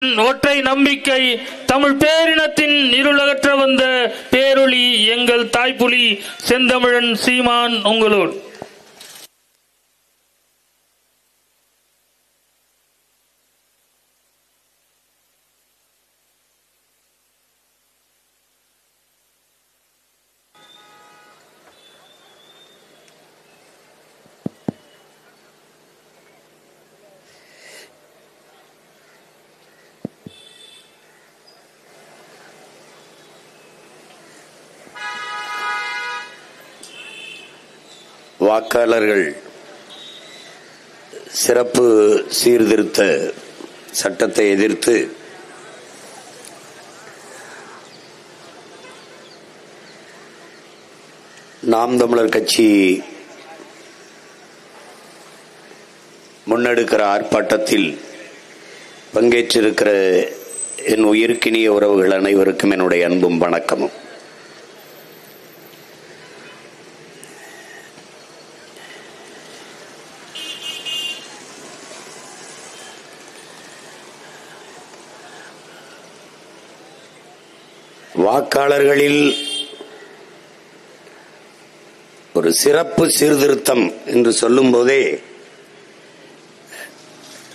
ஒற்றை நம்பிக்கை தமிழ் பேரினத்தின் இருளகற்ற வந்த பேரொளி எங்கள் தாய்ப்புலி செந்தமிழன் சீமான் உங்களோடு. வாக்காளர்கள் சிறப்பு சீர்திருத்த சட்டத்தை எதிர்த்து நாம் தமிழர் கட்சி முன்னெடுக்கிற ஆர்ப்பாட்டத்தில் பங்கேற்றிருக்கிற என் உயிர்க்கினிய உறவுகள் அனைவருக்கும் என்னுடைய அன்பும் வணக்கமும். வாக்காளர்களில் ஒரு சிறப்பு சீர்திருத்தம் என்று சொல்லும் போதே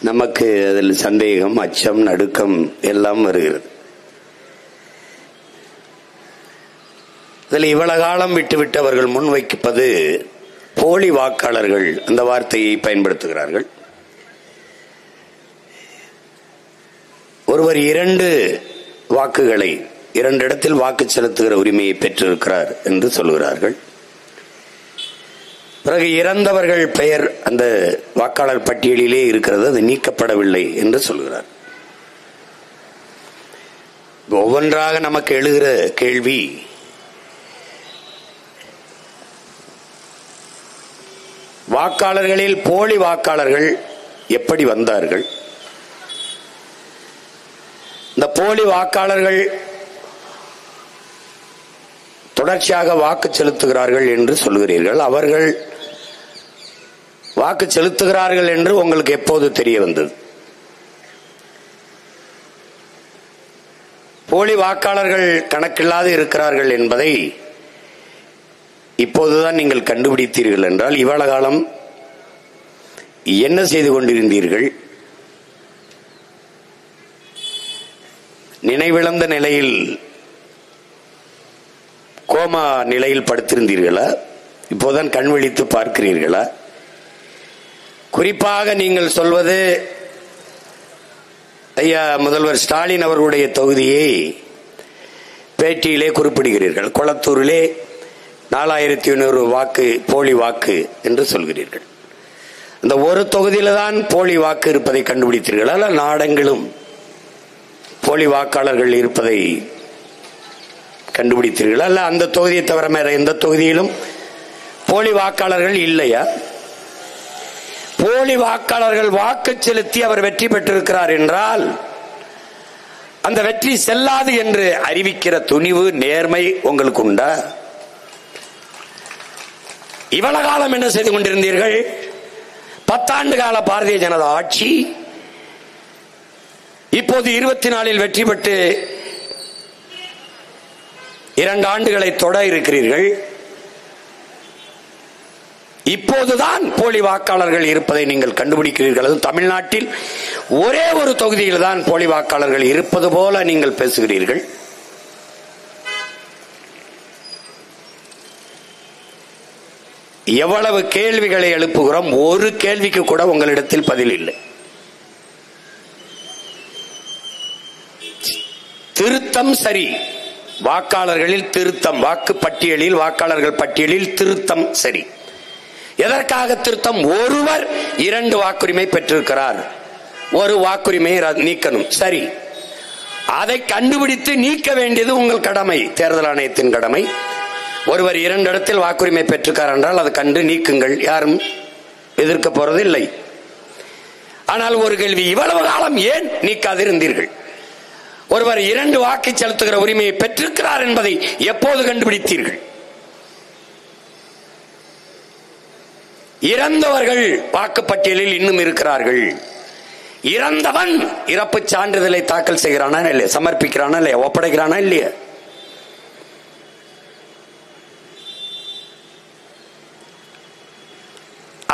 நமக்கு அதில் சந்தேகம், அச்சம், நடுக்கம் எல்லாம் வருகிறது. அதில் இவ்வளவு காலம் விட்டுவிட்டவர்கள் முன்வைப்பது போலி வாக்காளர்கள் அந்த வார்த்தையை பயன்படுத்துகிறார்கள். ஒருவர் 2 வாக்குகளை 2 இடத்தில் வாக்கு செலுத்துகிற உரிமையை பெற்றிருக்கிறார் என்று சொல்கிறார்கள். பிறகு இறந்தவர்கள் பெயர் அந்த வாக்காளர் பட்டியலிலே இருக்கிறது, அது நீக்கப்படவில்லை என்று சொல்கிறார். ஒவ்வொன்றாக நமக்கு எழுகிற கேள்வி, வாக்காளர்களில் போலி வாக்காளர்கள் எப்படி வந்தார்கள்? இந்த போலி வாக்காளர்கள் தொடர்ச்சியாக வாக்கு செலுத்துகிறார்கள் என்று சொல்கிறீர்கள். அவர்கள் வாக்கு செலுத்துகிறார்கள் என்று உங்களுக்கு எப்போது தெரிய வந்தது? போலி வாக்காளர்கள் கணக்கில்லாது இருக்கிறார்கள் என்பதை இப்போதுதான் நீங்கள் கண்டுபிடித்தீர்கள் என்றால் இவ்வளவு காலம் என்ன செய்து கொண்டிருந்தீர்கள்? நினைவிழந்த நிலையில், கோமா நிலையில் படுத்திருந்தீர்களா? இப்போதான் கண் விழித்து பார்க்கிறீர்களா? குறிப்பாக நீங்கள் சொல்வது, ஐயா முதல்வர் ஸ்டாலின் அவர்களுடைய தொகுதியை பேட்டியிலே குறிப்பிடுகிறீர்கள். கொளத்தூரிலே 4100 வாக்கு போலி வாக்கு என்று சொல்கிறீர்கள். அந்த ஒரு தொகுதியில தான் போலி வாக்கு இருப்பதை கண்டுபிடித்தீர்களா? அல்ல நாடெங்கிலும் போலி வாக்காளர்கள் இருப்பதை கண்டுபிடித்தீர்களா? அல்ல அந்த தொகுதியை தவிர வேற எந்த தொகுதியிலும் போலி வாக்காளர்கள் இல்லையா? போலி வாக்காளர்கள் வாக்கு செலுத்தி அவர் வெற்றி பெற்றிருக்கிறார் என்றால் அந்த வெற்றி செல்லாது என்று அறிவிக்கிற துணிவு, நேர்மை உங்களுக்கு உண்டா? இவ்வளவு காலம் என்ன செய்து கொண்டிருந்தீர்கள்? 10 ஆண்டு கால பாரதிய ஜனதா ஆட்சி, இப்போது 24 வெற்றி பெற்று 2 ஆண்டுகளை தொட இருக்கிறீர்கள். இப்போதுதான் போலி வாக்காளர்கள் இருப்பதை நீங்கள் கண்டுபிடிக்கிறீர்கள். அது தமிழ்நாட்டில் ஒரே ஒரு தொகுதியில் தான் போலி வாக்காளர்கள் இருப்பது போல நீங்கள் பேசுகிறீர்கள். எவ்வளவு கேள்விகளை எழுப்புகிறோம், ஒரு கேள்விக்கு கூட உங்களிடத்தில் பதில் இல்லை. திருத்தம் சரி, வாக்காளர்களில் திருத்தம், வாக்கு பட்டியலில் வாக்காளர்கள் பட்டியலில் திருத்தம் சரி. எதற்காக திருத்தம்? ஒருவர் 2 வாக்குரிமை பெற்றிருக்கிறார், ஒரு வாக்குரிமையை நீக்கணும். சரி, அதை கண்டுபிடித்து நீக்க வேண்டியது உங்கள் கடமை, தேர்தல் ஆணையத்தின் கடமை. ஒருவர் 2 இடத்தில் வாக்குரிமை பெற்றிருக்கார் என்றால் அதை கண்டு நீக்குங்கள், யாரும் எதிர்க்க போறது இல்லை. ஆனால் ஒரு கேள்வி, இவ்வளவு காலம் ஏன் நீக்காதிருந்தீர்கள்? ஒருவர் 2 வாக்கு செலுத்துகிற உரிமையை பெற்றிருக்கிறார் என்பதை எப்போது கண்டுபிடித்தீர்கள்? இறந்தவர்கள் வாக்குப்பட்டியலில் இன்னும் இருக்கிறார்கள். இறந்தவன் இறப்பு சான்றிதழை தாக்கல் செய்கிறானா இல்லையா, சமர்ப்பிக்கிறானா இல்லையா, ஒப்படைக்கிறானா இல்லையா?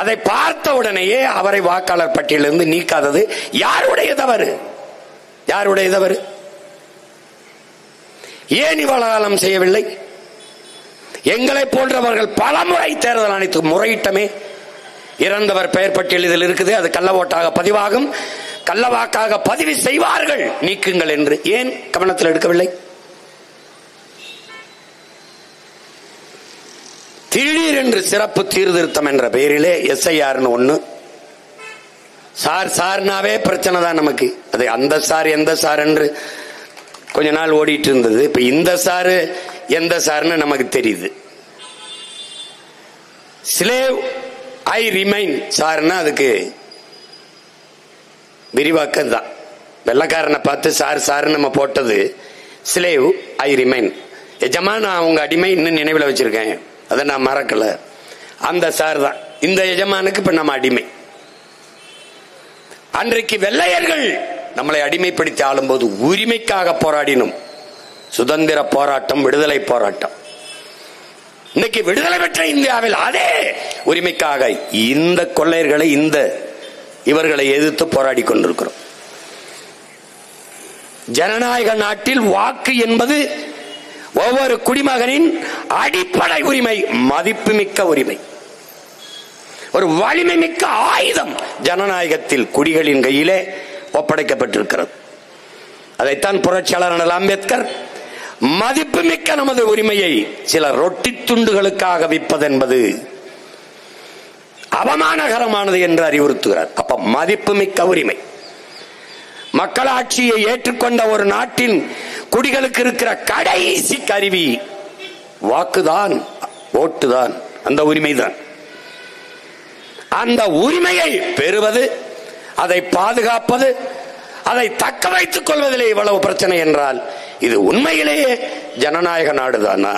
அதை பார்த்த உடனேயே அவரை வாக்காளர் பட்டியலிருந்து நீக்காதது யாருடைய தவறு? யாருடைய தவறு? ஏன் இவ்வளவு காலம் செய்யவில்லை? எங்களை போன்றவர்கள் பலமுறை தேர்தல் ஆணையத்துக்கு முறையிட்டமே. இறந்தவர் பெயர் பட்டியல் இதில் இருக்குது, அது கள்ள ஓட்டாக பதிவாகும், கள்ள வாக்காக பதிவு செய்வார்கள், நீக்குங்கள் என்று ஏன் கவனத்தில் எடுக்கவில்லை? திடீரென்று சிறப்பு சீர்திருத்தம் என்ற பெயரிலே SIR ஒண்ணு, சார்னாவே பிரச்சனை தான் நமக்கு. அது அந்த சார் எந்த சார் என்று கொஞ்ச நாள் ஓடிட்டு இருந்தது. இப்ப இந்த சாரு எந்த சார்னு நமக்கு தெரியுது. ஸ்லேவ் ஐ ரிமைன் சார்னா அதுக்கு விரிவாக்கம் தான். வெள்ளக்காரனை பார்த்து சார் நம்ம போட்டது ஸ்லேவ் ஐ ரிமைன். எஜமா நான் அவங்க அடிமை இன்னும் நினைவில் வச்சிருக்கேன், அதை நான் மறக்கல. அந்த சார் தான் இந்த எஜமானுக்கு இப்ப நம்ம அடிமை. அன்றைக்கு வெள்ளையர்கள் நம்மளை அடிமைப்படுத்தி ஆளும்போது உரிமைக்காக போராடினோம். சுதந்திர போராட்டம், விடுதலை போராட்டம். இன்னைக்கு விடுதலை பெற்ற இந்தியாவில் அதே உரிமைக்காக இந்த கொள்ளையர்களை, இந்த இவர்களை எதிர்த்து போராடி கொண்டிருக்கிறோம். ஜனநாயக நாட்டில் வாக்கு என்பது ஒவ்வொரு குடிமகனின் அடிப்படை உரிமை, மதிப்புமிக்க உரிமை, ஒரு வலிமை மிக்க ஆயுதம் ஜனநாயகத்தில் குடிகளின் கையிலே ஒப்படைக்கப்பட்டிருக்கிறது. அதைத்தான் புரட்சியாளர் அண்ணல் அம்பேத்கர் மதிப்புமிக்க நமது உரிமையை சில ரொட்டி துண்டுகளுக்காக விற்பதென்பது அவமானகரமானது என்று அறிவுறுத்துகிறார். அப்ப மதிப்புமிக்க உரிமை, மக்களாட்சியை ஏற்றுக்கொண்ட ஒரு நாட்டின் குடிகளுக்கு இருக்கிற கடைசி கருவி வாக்குதான், ஓட்டுதான், அந்த உரிமைதான். அந்த உரிமையை பெறுவது, அதை பாதுகாப்பது, அதை தக்க வைத்துக் கொள்வதிலே இவ்வளவு பிரச்சனை என்றால் இது உண்மையிலேயே ஜனநாயக நாடுதானா?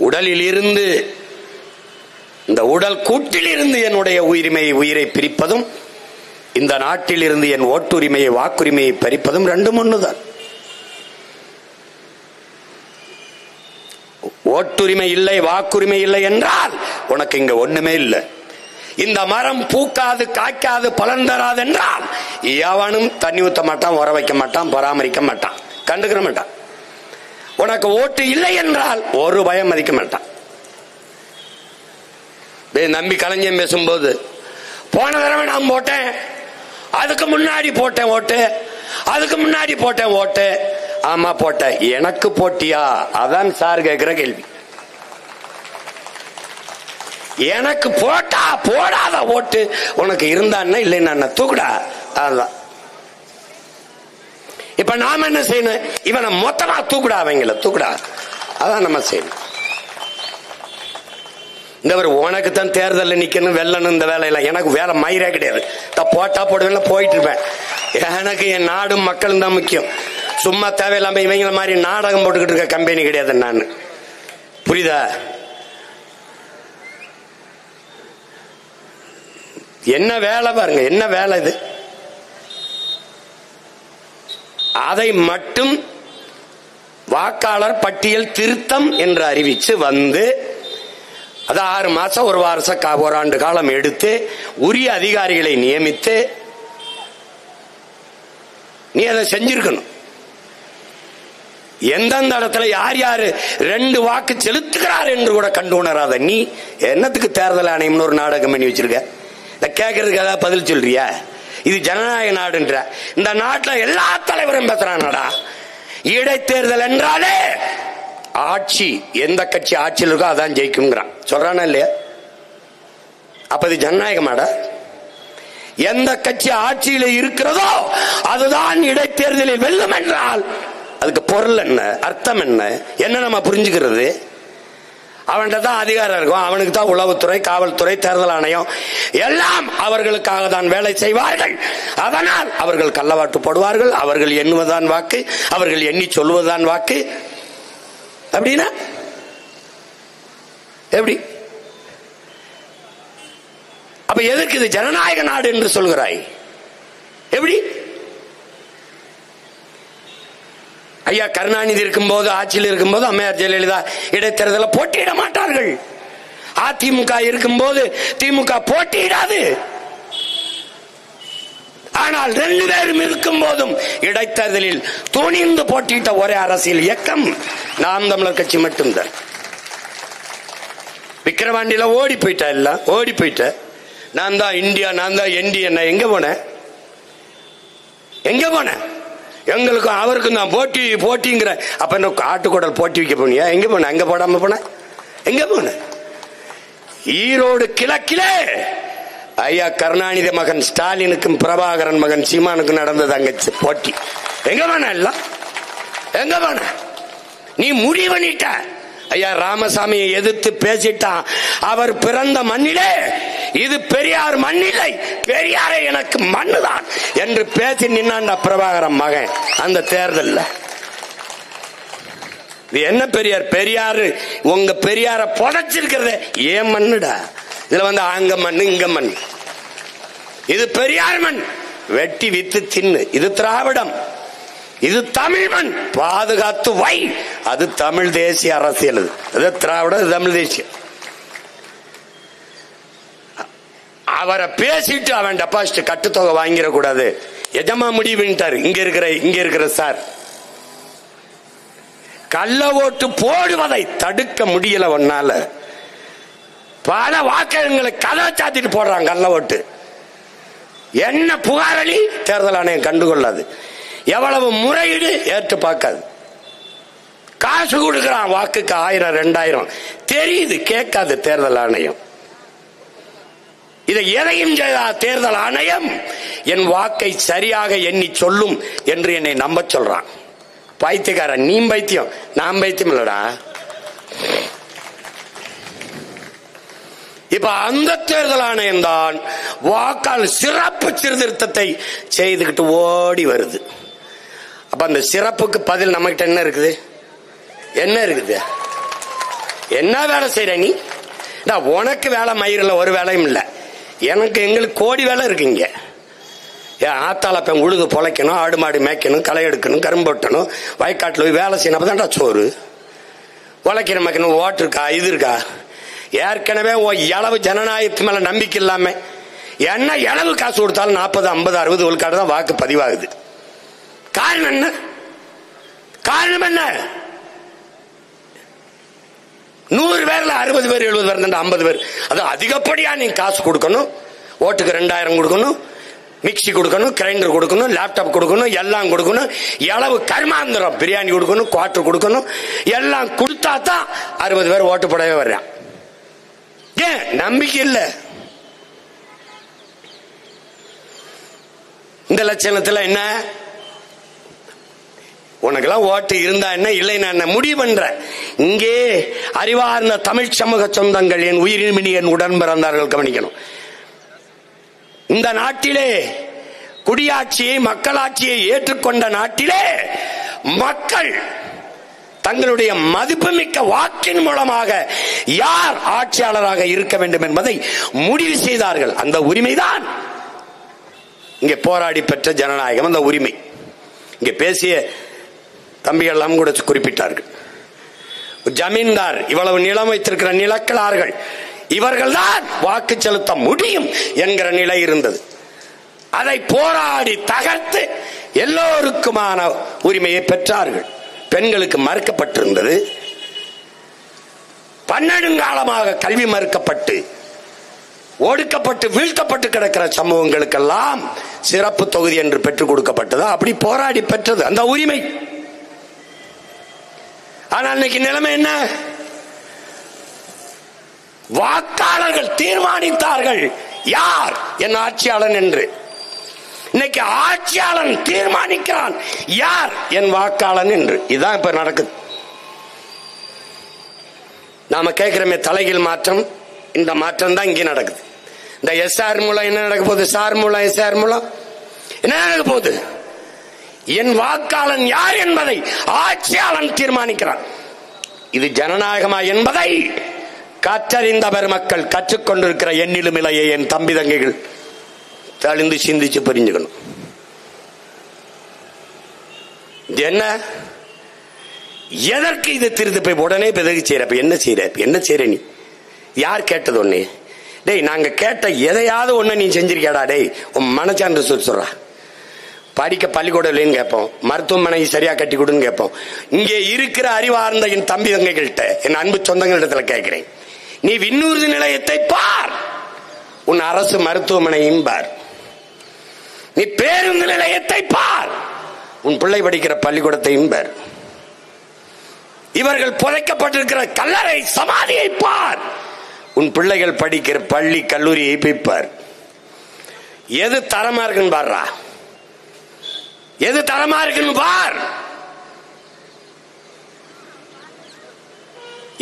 உடலில் இருந்து, இந்த உடல் கூட்டில் இருந்து என்னுடைய உயிரை பிரிப்பதும், இந்த நாட்டில் இருந்து என் ஓட்டுரிமையை, வாக்குரிமையை பறிப்பதும் ரெண்டும் ஒண்ணுதான். ஓட்டுரிமை இல்லை, வாக்குரிமை இல்லை என்றால் உனக்கு இங்க ஒண்ணுமே இல்லை. இந்த மரம் பூக்காது, காய்க்காது, பலன் தராது என்றால் எவனும் தண்ணி ஊத்த மாட்டான், உர வைக்க மாட்டான், பராமரிக்க மாட்டான், கண்டுக்கிற மாட்டான். உனக்கு ஓட்டு இல்லை என்றால் ஒரு பயம் மதிக்க மாட்டான். நம்பி கலைஞன் பேசும்போது, போன தடவை நான் போட்டேன், அதுக்கு முன்னாடி போட்டேன் ஓட்டு, அதுக்கு முன்னாடி போட்டேன் ஓட்டு. ஆமா போட்ட, எனக்கு போட்டியா? அதான் சார் கேட்கிற கேள்வி. எனக்கு போட்டா போடாத ஓட்டு உனக்கு இருந்தான்னா இல்லைன்னா தூக்குடா. அதுதான் இப்ப நாம என்ன செய்யணும்? இவனை மொத்தமா தூக்குடா, அவங்கள தூக்குடா. அதான் நம்ம செய்யணும். இந்த உனக்கு தான் தேர்தலில் நிக்கணும், வெல்லணும், இந்த வேலையெல்லாம் எனக்கு வேலை மயிரே கிடையாது. போட்டா போடுவேன், போயிட்டு இருப்பேன். எனக்கு என் நாடும் மக்களும் தான் முக்கியம். சும்மா தேவையில்லாம இவங்கள மாதிரி நாடகம் போட்டுக்கிட்டு இருக்க கம்பெனி கிடையாது நான். புரியுதா? என்ன வேலை பாருங்க, என்ன வேலை இது? அதை மட்டும் வாக்காளர் பட்டியல் திருத்தம் என்று அறிவிச்சு வந்து, அது 6 மாசம், ஒரு வருஷம், ஒரு ஆண்டு காலம் எடுத்து உரிய அதிகாரிகளை நியமித்து நீ அதை செஞ்சிருக்கணும். எந்தெந்த இடத்துல யார் யாரு 2 வாக்கு செலுத்துகிறார் என்று கூட கண்டு உணராத நீ என்னத்துக்கு தேர்தல் ஆணையம்னு ஒரு நாடகம் பண்ணி வச்சிருக்க? கேட்கறதுக்கு ஏதாவது பதில் சொல்றியா? இது ஜனநாயக நாடுன்ற இந்த நாட்டில் எல்லா தலைவரும் பேசுறானடா. இடைத்தேர்தல் என்றாலே ஆட்சி, எந்த கட்சி ஆட்சியில் இருக்கோ அதான் ஜெயிக்கும்ங்கிறான், சொல்றானா இல்லையா? அப்ப இது ஜனநாயகமாடா? எந்த கட்சி ஆட்சியில் இருக்கிறதோ அதுதான் இடைத்தேர்தலில் வெல்லும் என்றால் அதுக்கு பொருள் என்ன, அர்த்தம் என்ன, என்ன நம்ம புரிஞ்சுக்கிறது? அவன்கிட்ட தான் அதிகாரம் இருக்கும், அவனுக்கு தான் உளவுத்துறை, காவல்துறை, தேர்தல் ஆணையம் எல்லாம் அவர்களுக்காக தான் வேலை செய்வார்கள். அதனால் அவர்கள் கள்ளவாட்டு போடுவார்கள், அவர்கள் எண்ணுவதுதான் வாக்கு, அவர்கள் எண்ணி சொல்வதுதான் வாக்கு. அப்படின்னா எப்படி? அப்ப எதற்கு இது ஜனநாயக நாடு என்று சொல்கிறாய்? எப்படி? ஐயா கருணாநிதி இருக்கும்போது, ஆட்சியில் இருக்கும்போது அம்மையார் ஜெயலலிதா இடைத்தேர்தலில் போட்டியிட மாட்டார்கள். அதிமுக இருக்கும்போது திமுக போட்டியிடாது. ஆனால் 2 பேரும் இருக்கும் போதும் இடைத்தேர்தலில் துணிந்து போட்டியிட்ட ஒரே அரசியல் இயக்கம் நாம் தமிழர் கட்சி மட்டும்தான். விக்கிரவாண்டியில ஓடி போயிட்டா, எல்லாம் ஓடி போயிட்ட. நான் தான் இந்தியா, நான் தான் என்டிஏ. எங்க போன? எங்க போன? எங்களுக்கும் அவருக்கும் தான் போட்டி போட்டிங்கிற. அப்ப என்ன ஆட்டுக்குடல் போட்டி வைக்க போனியா? எங்க போன? அங்க போடாம போன? எங்க போன? ஈரோடு கிழக்கிலே ஐயா கருணாநிதி மகன் ஸ்டாலினுக்கும் பிரபாகரன் மகன் சீமானுக்கும் நடந்தது அங்க போட்டி. எங்க போன? எல்லாம் எங்க போன? நீ முடிவு பண்ணிட்ட. ஐயா ராமசாமியை எதிர்த்து பேசிட்டான். அவர் பிறந்த மண்ணிலே இது பெரியார் மண்ணில்லை, பெரியாரை எனக்கு மண்ணுதான் என்று பேசி நின்னாண்ட பிரபாகரன் மகன் அந்த தேர்தல்ல. இது என்ன பெரியார்? பெரியாரு உங்க பெரியார புதைச்சிருக்கிறத ஏன் மண்ணுடா? இதுல வந்து அங்க மண்ணு இங்க மண். இது பெரியார் மண், வெட்டி வித்து தின்னு. இது திராவிடம், இது தமிழ் மண், பாதுகாத்து வை. அது தமிழ் தேசிய அரசியல். அது திராவிடம், தமிழ் தேசியம். அவரை பேசிட்டு அவன் டெபாசிட் கட்டுத்தொகை வாங்கிட கூடாது. எஜமா முடிவுட்டாரு. இங்க இருக்கிற சார் கள்ள ஓட்டு போடுவதை தடுக்க முடியல. ஒன்னால பல வாக்குகளை கதை சாத்திட்டு போடுறாங்க. கள்ள ஓட்டு என்ன புகாரளி தேர்தல் ஆணையம் கண்டுகொள்ளாது. எவ்வளவு முறையீடு ஏற்று பார்க்காது. காசு கொடுக்கிறான் வாக்குக்கு 1000 2000 தெரியுது, கேட்காது தேர்தல் ஆணையம். இதை எதையும் செய்தா தேர்தல் ஆணையம் என் வாக்கை சரியாக எண்ணி சொல்லும் என்று என்னை நம்ப சொல்றான். பைத்தியக்காரன், நீ பைத்தியம், நான் பைத்தியம் இல்லடா. இப்ப அந்த தேர்தல் ஆணையம் தான் வாக்காளர் சிறப்பு சீர்திருத்தத்தை செய்துகிட்டு ஓடி வருது. அப்ப அந்த சிறப்புக்கு பதில் நம்ம கிட்ட என்ன இருக்குது? என்ன இருக்குது? என்ன வேலை செய்யற நீ? உனக்கு வேலை மயிரில் ஒரு வேலையும் இல்லை. எங்களுக்கு கோடி வேலை இருக்குங்க. ஆத்தால பெண் உழுது பொழைக்கணும், ஆடு மாடு மேய்க்கணும், களை எடுக்கணும், கரும்பு வெட்டணும், வயக்காட்டில் போய் வேலை செய்யணும். அப்பதான்டா சோறு. உழைக்கணும், மேய்க்கணும், ஓட்டு இருக்கா, இது இருக்கா? ஏற்கனவே இளவு ஜனநாயகத்து மேல நம்பிக்கை இல்லாம என்ன இளவு காசு கொடுத்தாலும் 40 50 60 விழுக்காடு தான் வாக்கு பதிவாகுது. காரணம் என்ன? காரணம் என்ன? 100 பேர்ல 60 பேர் 70 பேர் 50 பேர். அது அதிகப்படியா நீ காசு கொடுக்கணும். ஓட்டுக்கு 2000 கொடுக்கணும், மிக்சி கொடுக்கணும், கிரைண்டர் கொடுக்கணும், லேப்டாப் கொடுக்கணும், எல்லாம் கொடுக்கணும். எளவு கர்மாந்திரம் பிரியாணி கொடுக்கணும், குவார்டர் கொடுக்கணும். எல்லாம் கொடுத்தா தான் 60 பேர் ஓட்டு போடவே வர்றான். ஏன் நம்பிக்கை இல்ல? இந்த லட்சணத்துல என்ன? உனக்கெல்லாம் ஓட்டு இருந்தா என்ன, இல்லைன்னா என்ன முடிவு பண்ற. இங்கே அறிவார்ந்த தமிழ் சமூக சொந்தங்கள், என் உயிரின் என் உடன் பிறந்தார்கள் கவனிக்கணும். இந்த நாட்டிலே குடியாட்சியை மக்களாட்சியை ஏற்றுக்கொண்ட நாட்டிலே மக்கள் தங்களுடைய மதிப்புமிக்க வாக்கின் மூலமாக யார் ஆட்சியாளராக இருக்க வேண்டும் என்பதை முடிவு செய்தார்கள். அந்த உரிமைதான் இங்கே போராடி பெற்ற ஜனநாயகம். அந்த உரிமை இங்கே பேசிய தம்பிகள் எல்லாம் கூட குறிப்பிட்டார்கள். ஜமீன்தார் இவ்வளவு நிலம் வைத்திருக்கிற நிலக்கலார்கள் இவர்கள் தான் வாக்கு செலுத்த முடியும் என்கிற நிலை இருந்தது. அதை போராடி தகர்த்து எல்லோருக்குமான உரிமையை பெற்றார்கள். பெண்களுக்கு மறுக்கப்பட்டிருந்தது. பன்னெடுங்காலமாக கல்வி மறுக்கப்பட்டு ஒடுக்கப்பட்டு வீழ்த்தப்பட்டு கிடக்கிற சமூகங்களுக்கெல்லாம் சிறப்பு தொகுதி என்று பெற்றுக் கொடுக்கப்பட்டது. அப்படி போராடி பெற்றது அந்த உரிமை. ஆனால் இன்னைக்கு நிலைமை என்ன? வாக்காளர்கள் தீர்மானித்தார்கள் யார் என் ஆட்சியாளன் என்று. இன்னைக்கு ஆட்சியாளன் தீர்மானிக்கிறான் யார் என் வாக்காளன் என்று. இதுதான் இப்ப நடக்குது. நாம கேட்கிறோமே தலைகீழ் மாற்றம், இந்த மாற்றம் தான் இங்கே நடக்குது. இந்த எஸ்ஆர் மூலம் என்ன நடக்க போகுது? சார் மூலம் எஸ்ஆர் மூலம் என்ன நடக்க போகுது? என் வாக்காளன் யார் என்பதை ஆட்சியாளன் தீர்மானிக்கிறான். இது ஜனநாயகமா என்பதை கற்றறிந்த பெருமக்கள் கற்றுக்கொண்டிருக்கிற எண்ணிலும் இலையே என் தம்பி தங்கைகள் தெளிந்து சிந்திச்சு புரிஞ்சுக்கணும். என்ன எதற்கு இது திருத்து போய் உடனே பிறகு செய்யற என்ன செய்யற நீ யார் கேட்டது ஒண்ணு? டேய் நாங்க கேட்ட எதையாவது ஒண்ணு நீ செஞ்சிருக்கியாடா? டேய் உன் மனச்சான்று சொல்றா. படிக்க பள்ளிக்கூடம் இல்லைன்னு கேட்போம், மருத்துவமனை சரியா கட்டி கொடுன்னு கேட்போம். இங்கே இருக்கிற அறிவார்ந்த என் தம்பி தங்கைகள்கிட்ட, என் அன்பு சொந்தங்களிடத்துல கேட்கிறேன், நீ விண்ணூர்தி நிலையத்தை பார், உன் அரசு மருத்துவமனையும் பார், நீ பேருந்து நிலையத்தை பார், உன் பிள்ளை படிக்கிற பள்ளிக்கூடத்தையும் பார், இவர்கள் புதைக்கப்பட்டிருக்கிற கல்லறை சமாதியை பார், உன் பிள்ளைகள் படிக்கிற பள்ளி கல்லூரியை போய்ப்பார். எது தரமா இருக்குன்னு பாருடா, எது தரமா இருக்குன்னு பார்.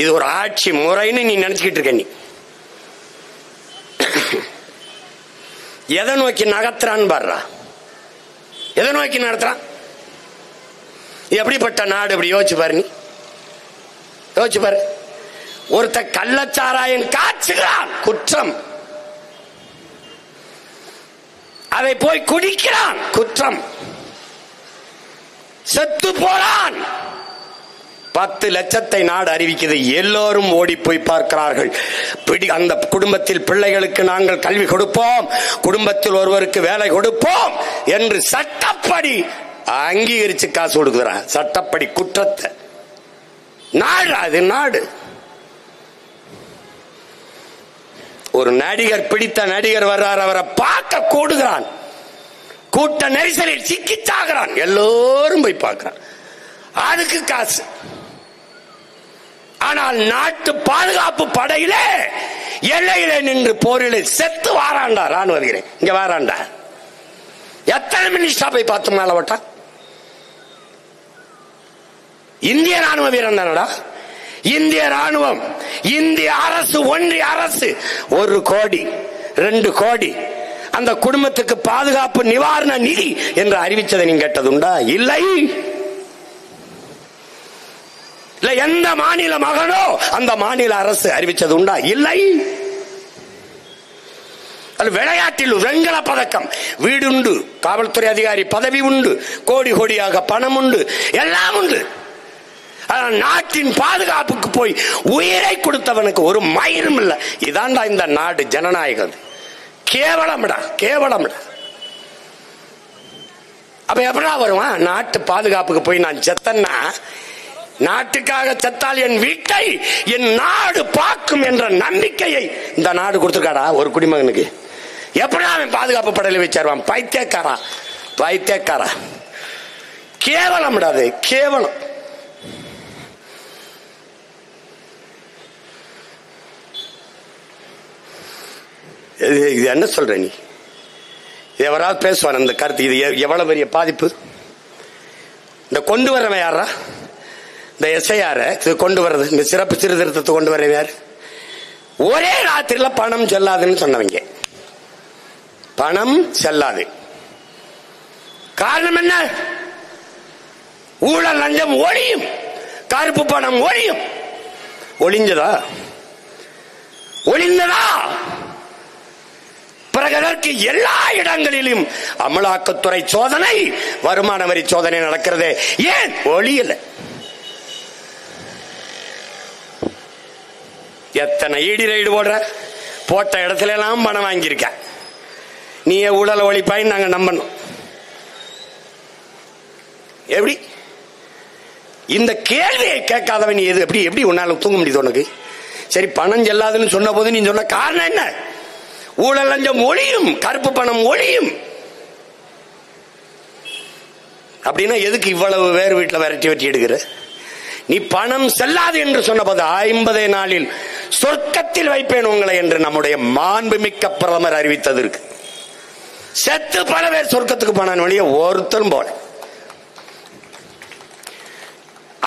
இது ஒரு ஆட்சி முறைன்னு நீ நினைச்சுக்கிட்டு இருக்க. நீ எதை நோக்கி நகர்த்துறான்னு பாருடா, எதை நோக்கி நடத்துறான்? எப்படிப்பட்ட நாடு? இப்படி யோசிச்சு பாரு, நீ யோசிச்சு பாரு. ஒருத்த கள்ளச்சாராயம் காய்ச்சுகிறான், குற்றம். அதை போய் குடிக்கிறான், குற்றம். செத்து போறான், 10 லட்சத்தை நாடு அறிவிக்கிறது. எல்லோரும் ஓடி போய் பார்க்கிறார்கள். அந்த குடும்பத்தில் பிள்ளைகளுக்கு நாங்கள் கல்வி கொடுப்போம், குடும்பத்தில் ஒருவருக்கு வேலை கொடுப்போம் என்று சட்டப்படி அங்கீகரிச்சு காசு கொடுக்கிறான். சட்டப்படி குற்றத்தை நாடு, அது நாடு. ஒரு நடிகர், பிடித்த நடிகர் வர்றார், அவரை பார்க்க கூடுகிறான், கூட்ட நெரிசலில் சிக்கி சாகிறான், எல்லோரும் போய் பார்க்கிறான், அதுக்கு காசு. ஆனால் நாட்டு பாதுகாப்பு படையிலே எல்லையிலே நின்று போரிலே செத்து வாராண்டா ராணுவ வீரன், இங்க வாராண்டா. எத்தனை மினிஸ்டா போய் பார்த்து மேல விட்டா? இந்திய ராணுவ வீரன் தானடா. இந்திய ராணுவம், இந்திய அரசு, ஒன்றிய அரசு 1 கோடி 2 கோடி அந்த குடும்பத்துக்கு பாதுகாப்பு நிவாரண நிதி என்று அறிவிச்சதை நீங்க கேட்டதுண்டா? இல்லை. இல்ல எந்த மாநில மகனோ அந்த மாநில அரசு அறிவிச்சது உண்டா? இல்லை. விளையாட்டில் வெண்கல பதக்கம், வீடு உண்டு, காவல்துறை அதிகாரி பதவி உண்டு, கோடி கோடியாக பணம் உண்டு, எல்லாம் உண்டு. நாட்டின் பாதுகாப்புக்கு போய் உயிரை கொடுத்தவனுக்கு ஒரு மயிரும் இல்லை. இதாண்டா இந்த நாடு, ஜனநாயகம். கேவலம்டா, கேவலம்டா. அப்ப எப்படா வருவான்? நாட்டு பாதுகாப்புக்கு போய் நான் செத்தன்னா, நாட்டுக்காக செத்தால் என் வீட்டை என் நாடு பார்க்கும் என்ற நம்பிக்கையை இந்த நாடு கொடுத்துருக்காடா ஒரு குடிமகனுக்கு. எப்படா அவன் பாதுகாப்பு படையில வச்சிருவான்? பைத்தியக்காரா, பைத்தியக்காரா. கேவலம், கேவலம். இது என்ன சொல்ற நீ? எவராவது பேசுவார் அந்த கருத்து? இது எவ்வளவு பெரிய பாதிப்பு. இந்த கொண்டு வரவன் யாரா? இந்த எஸ்ஐஆர கொண்டு வர்றது, இந்த சிறப்பு சீர்திருத்தத்தை கொண்டு வரவன் யாரு? ஒரே ராத்திரில பணம் செல்லாதுன்னு சொன்னவங்க. பணம் செல்லாது. காரணம் என்ன? ஊழல் லஞ்சம் ஒழியும், கருப்பு பணம் ஒழியும். ஒளிஞ்சதா? ஒளிந்ததா? பிறகு அதற்கு எல்லா இடங்களிலும் அமலாக்கத்துறை சோதனை, வருமான வரி சோதனை நடக்கிறது. ஏன் ஒளியல? எத்தனை ஈடி ரைடு போடுற, போட்ட இடத்துல எல்லாம் பணம் வாங்கியிருக்க. நீயே ஊழல் ஒழிப்பாய் நாங்க நம்பணும். எப்படி? இந்த கேள்வியை கேட்காதவன் நீ எது எப்படி எப்படி உன்னால தூங்க முடியுது உனக்கு? சரி, பணம் செல்லாதுன்னு சொன்ன போது நீ சொன்ன காரணம் என்ன? ஊழல் லஞ்சம் ஒழியும், கருப்பு பணம் ஒழியும். அப்படின்னா எதுக்கு இவ்வளவு வேறு வீட்டில் விரட்டி வெட்டி எடுக்கிற? நீ பணம் செல்லாது என்று சொன்ன போது 50 நாளில் சொர்க்கத்தில் வைப்பேன் உங்களை என்று நம்முடைய மாண்புமிக்க பிரதமர் அறிவித்ததற்கு செத்து பல பேர் சொர்க்கத்துக்கு போனான் வழியே ஒருத்தரும் போல.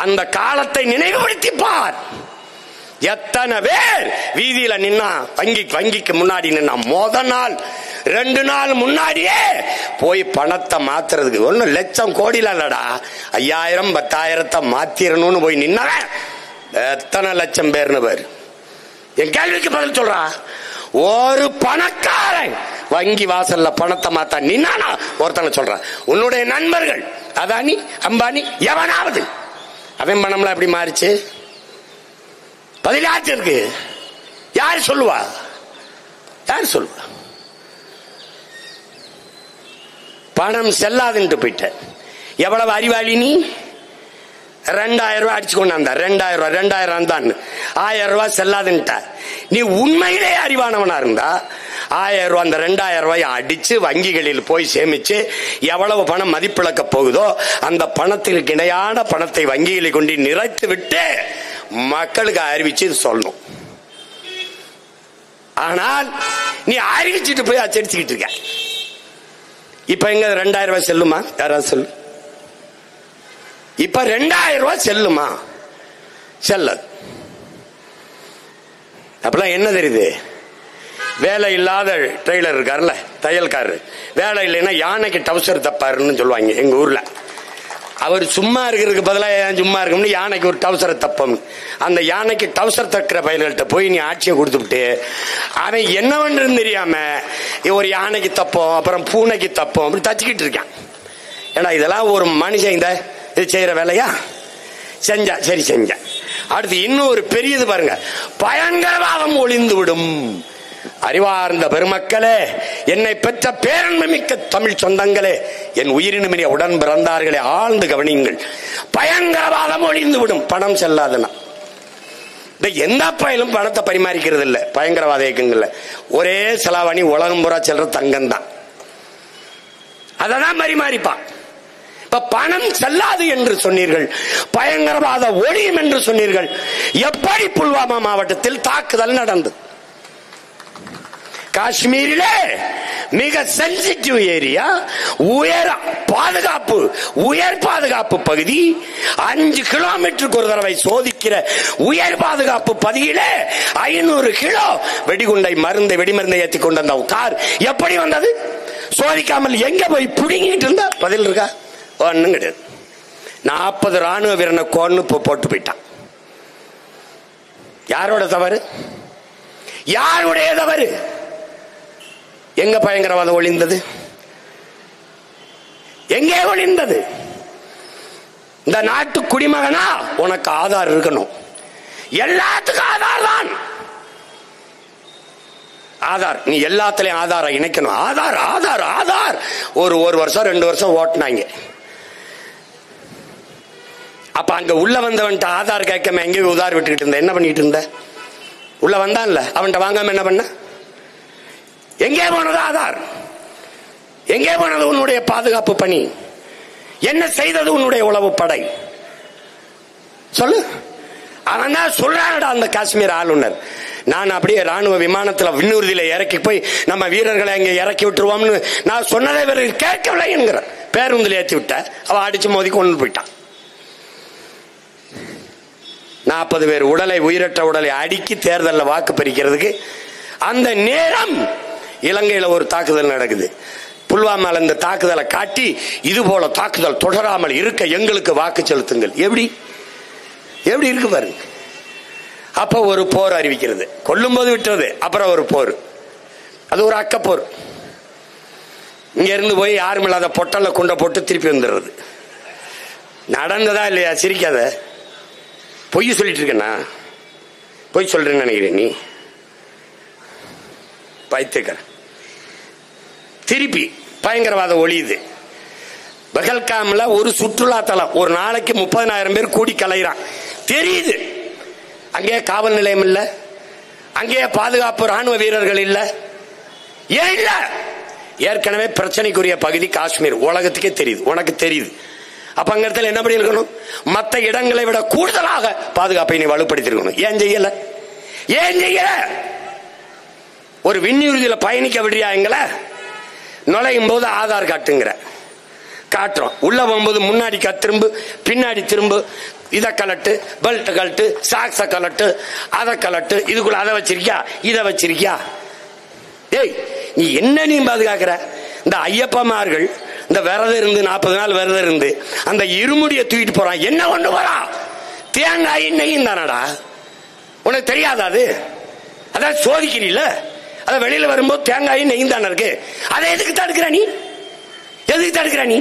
அந்த காலத்தை நினைவுபடுத்தி பார். எத்தனை பேர் வீதியில நின்னா, வங்கிக்கு முன்னாடி நின்னா, முதல் நாள் 2 நாள் முன்னாடியே போய் பணத்தை மாத்துறதுக்கு 1 லட்சம் கோடியில இல்லடா, 5000 10,000 மாத்திரணும்னு போய் நின்னவன் எத்தனை லட்சம் பேர்னு பேர். என் கேள்விக்கு பதில் சொல்றா. ஒரு பணக்காரன் வங்கி வாசல்ல பணத்தை மாத்தா நின்னானா ஒருத்தனை சொல்றான். உன்னுடைய நண்பர்கள் அதானி அம்பானி எவனாவது அவன் பணம்லாம் எப்படி மாறிச்சு? பதில் யாருக்கு இருக்கு? யார் சொல்லுவா? யார் சொல்லுவா? பணம் செல்லாதுன்ட்டு போயிட்ட. எவ்வளவு அறிவாளி நீ? 2000 ரூபாய் அடிச்சு கொண்டாந்த 2000 தான் 1000 ரூபாய் செல்லாதுன்ட்ட. நீ உண்மையிலே அறிவானவனா இருந்தா 1000 ரூபாய் அந்த 2000 ரூபாய் அடிச்சு வங்கிகளில் போய் சேமிச்சு எவ்வளவு பணம் மதிப்பிழக்க போகுதோ அந்த பணத்திற்கு இணையான பணத்தை வங்கிகளில் கொண்டு நிறைத்து விட்டு மக்களுக்கு அறிவிச்சு சொல்லணும். ஆனால் நீ அறிவிச்சுட்டு போய் அச்சடிச்சுக்கிட்டு இருக்க. இப்ப எங்க 2000 ரூபாய் செல்லுமா? யாராவது சொல்லு. இப்ப 2000 ரூபாய் செல்லுமா? செல்ல. அப்பெல்லாம் என்ன தெரியுது? வேலை இல்லாத ட்ரெய்லர் இருக்காருல்ல, தையல்காரர், வேலை இல்லைன்னா யானைக்கு டவுசர் தப்பாருன்னு சொல்லுவாங்க எங்க ஊர்ல. அவர் சும்மா இருக்கிறதுக்கு பதிலாக சும்மா இருக்கும்னு யானைக்கு ஒரு டவுசரை தப்பம். அந்த யானைக்கு டவுசர் தக்கிற பயிர்கள்ட்ட போய் நீ ஆட்சியை கொடுத்துட்டு அவன் என்ன பண்றதுன்னு தெரியாம ஒரு யானைக்கு தப்போம், அப்புறம் பூனைக்கு தப்போம், அப்படி தச்சுக்கிட்டு இருக்கான். ஏன்னா இதெல்லாம் ஒரு மனுஷன் இந்த இது செய்யற வேலையா? செஞ்சா சரி செஞ்சா. அடுத்து இன்னும் ஒரு பெரியது பாருங்க, பயங்கரவாதம் ஒளிந்து விடும். அறிவார்ந்த பெருமக்களே, என்னை பெற்ற பேரன்பு மிக்க தமிழ் சொந்தங்களே, என் உயிரினுமினிய உடன் பிறந்தார்களே, ஆழ்ந்து கவனியுங்கள். பயங்கரவாதம் ஒளிந்து விடும் பணம் செல்லாதுன்னா. எந்த பயிலும் பணத்தை பரிமாறிக்கிறது இல்ல பயங்கரவாத இயக்கங்கள்ல. ஒரே செலாவணி உலகம் பூரா செல்ற தங்கம் தான், அததான் பரிமாறிப்பான். இப்ப பணம் செல்லாது என்று சொன்னீர்கள், பயங்கரவாத ஒழியும் என்று சொன்னீர்கள். எப்படி புல்வாமா மாவட்டத்தில் தாக்குதல் நடந்தது? காஷ்மீரிலே மிக சென்சிட்டிவ் ஏரியா, உயர் பாதுகாப்பு பகுதி, 5 கிலோமீட்டருக்கு ஒரு தடவை சோதிக்கிற உயர் பாதுகாப்பு பகுதியிலே 500 கிலோ வெடிகுண்டை வெடிமருந்தை ஏற்றி கொண்டு வந்த கார் எப்படி வந்தது? சோதிக்காமல் எங்க போய் புடுங்கிட்டு இருந்தா? பதில் இருக்கா? ஒண்ணும் கிடையாது. 40 ராணுவ வீரனை கொன்னு போட்டு போயிட்டான். யாரோட தவறு? யாருடைய தவறு? எங்க பயங்கரவாதம் ஒளிந்தது? எங்கே ஒளிந்தது? இந்த நாட்டு குடிமகனா உனக்கு ஆதார் இருக்கணும். எல்லாத்துக்கும் ஆதார் தான். ஆதார், நீ எல்லாத்திலையும் ஆதார இணைக்கணும். ஆதார் ஆதார் ஆதார். ஒரு வருஷம் 2 வருஷம் ஓட்டினாங்க. அப்ப அங்க உள்ள வந்தவன்ட்ட ஆதார் கேட்காம எங்கேயும் உதார் விட்டுக்கிட்டு இருந்த என்ன பண்ணிட்டு இருந்த? உள்ள வந்தான்ல, அவன்கிட்ட வாங்காம என்ன பண்ண? எங்கே போனது ஆதார்? எங்கே போனது உன்னுடைய பாதுகாப்பு பணி? என்ன செய்தது உன்னுடைய உளவு படை? சொல்லு. அவன் தான் சொல்றானடா அந்த காஷ்மீர் ஆளுநர், நான் அப்படியே ராணுவ விமானத்துல விண்ணூர்தியில இறக்கி போய் நம்ம வீரர்களை அங்க இறக்கி விட்டுருவோம்னு நான் சொன்னதை இவர்கள் கேட்கவில்லை என்கிற. பேருந்தில் ஏற்றி விட்ட, அவ அடிச்சு மோதி கொண்டு போயிட்டான். 40 பேர் உயிரற்ற உடலை அடுக்கி தேர்தலில் வாக்கு பறிக்கிறதுக்கு அந்த நேரம் இலங்கையில் ஒரு தாக்குதல் நடக்குது. புல்வாமால இந்த தாக்குதலை காட்டி இது போல தாக்குதல் தொடராமல் இருக்க எங்களுக்கு வாக்கு செலுத்துங்கள். எப்படி இருக்கு பாருங்க. அப்ப ஒரு போர் அறிவிக்கிறது, கொல்லும் போது விட்டுறது, அப்புறம் ஒரு போர். அது ஒரு அக்கப்போர். இங்க இருந்து போய் யாரும் இல்லாத பொட்டல்ல குண்டை போட்டு திருப்பி வந்துடுறது. நடந்ததா இல்லையா? சிரிக்காத. பொய் சொல்லிட்டு இருக்கேன்னா? பொய் சொல்றேன்னு நினைக்கிறேன் நீ பைத்தியக்கார. திருப்பி பயங்கரவாதம் ஒளியுது. பகல்காம்ல ஒரு சுற்றுலா தலம், ஒரு நாளைக்கு 30,000 பேர் கூடி கலைறான். தெரியுது. அங்கே காவல் நிலையம் இல்ல, அங்கே பாதுகாப்பு ராணுவ வீரர்கள் இல்ல. ஏன் இல்ல? ஏற்கனவே பிரச்சனைக்குரிய பகுதி காஷ்மீர், உலகத்துக்கே தெரியுது, உனக்கு தெரியுது. அப்ப அங்க இடத்துல என்ன பண்ணி இருக்கணும்? மற்ற இடங்களை விட கூடுதலாக பாதுகாப்பை நீ வலுப்படுத்தி இருக்கணும். ஏன் செய்யல? ஒரு விண்ணுறுதியில பயணிக்க விடுறியா? எங்களை நுழையும் போது ஆதார் காட்டுங்கிற காட்டுறோம், உள்ள போகும்போது முன்னாடி திரும்பு, பின்னாடி திரும்பு, இதை கலட்டு, பெல்ட் கலட்டு, சாக்ஸ கலட்டு, அதை கலட்டு, இதுக்குள்ள அதை வச்சிருக்கியா, இதை வச்சிருக்கியா? ஏய், நீ என்ன நீ பாதுகாக்கிற? இந்த ஐயப்பமார்கள் இந்த விரதம் இருந்து 40 நாள் விரதம் இருந்து அந்த இருமுடியை தூக்கிட்டு போறான். என்ன கொண்டு போறான்? தேங்காய் எண்ணெயும் தானடா. உனக்கு தெரியாதா? அது அதான் சோதிக்கிறீல, அத வெளியில வரும்போது தேங்காயும் நெய்யும் தானே இருக்கு. அதை எதுக்கு தடுக்கிற நீ? எதுக்கு தடுக்கிற நீ?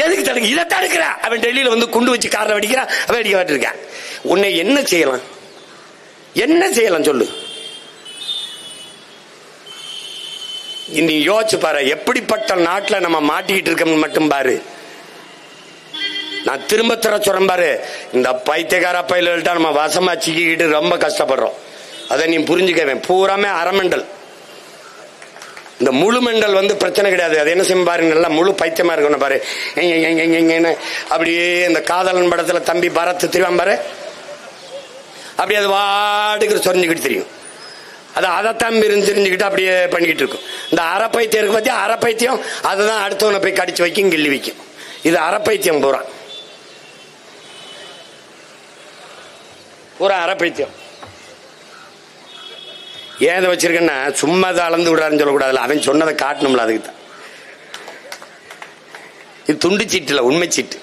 எதுக்கு தடுக்க? இதை தடுக்கிற. அவன் டெல்லியில வந்து குண்டு வச்சு காரில் வெடிக்கிறான், வேடிக்கை இருக்கான். உன்னை என்ன செய்யலாம்? என்ன செய்யலாம் சொல்லு? நீ யோசிச்சு பாரு, எப்படிப்பட்ட நாட்டில் நம்ம மாட்டிக்கிட்டு இருக்கோம் மட்டும் பாரு. நான் திரும்ப சொல்றேன் பாரு, இந்த பைத்தியக்கார பயில்கள்ட்ட நம்ம வசமா சிக்கிக்கிட்டு ரொம்ப கஷ்டப்படுறோம். அதை நீ புரிஞ்சுக்கவேன். பூராமே அரைமண்டல். இந்த முழு மெண்டல் வந்து பிரச்சனை கிடையாது. அது என்ன செய்யும் பாரு, நல்லா முழு பைத்தியமா இருக்கணும் பாரு. அப்படியே இந்த காதலன் படத்துல தம்பி பரத் தெரியும் பாரு, அப்படி அது வாடுக்கு சொரிஞ்சுக்கிட்டு தெரியும். அது அதைத்தான் தெரிஞ்சுக்கிட்டு அப்படியே பண்ணிக்கிட்டு இருக்கும். இந்த அரைப்பைத்தியம் இருக்கு பத்தி, அரைப்பைத்தியம் அதுதான் அடுத்தவனை போய் கடிச்சு வைக்கும், கிள்ளி வைக்கும். இது அரைப்பைத்தியம் பூரா அரைப்பைத்தியம். ஏன் வச்சிருக்கேன்னா சும்மா அதை அளந்து விடாருன்னு சொல்லக்கூடாதுல, அவன் சொன்னதை காட்டணும்ல, அதுக்கு தான். இது துண்டு சீட்டு இல்ல, உண்மை சீட்டு.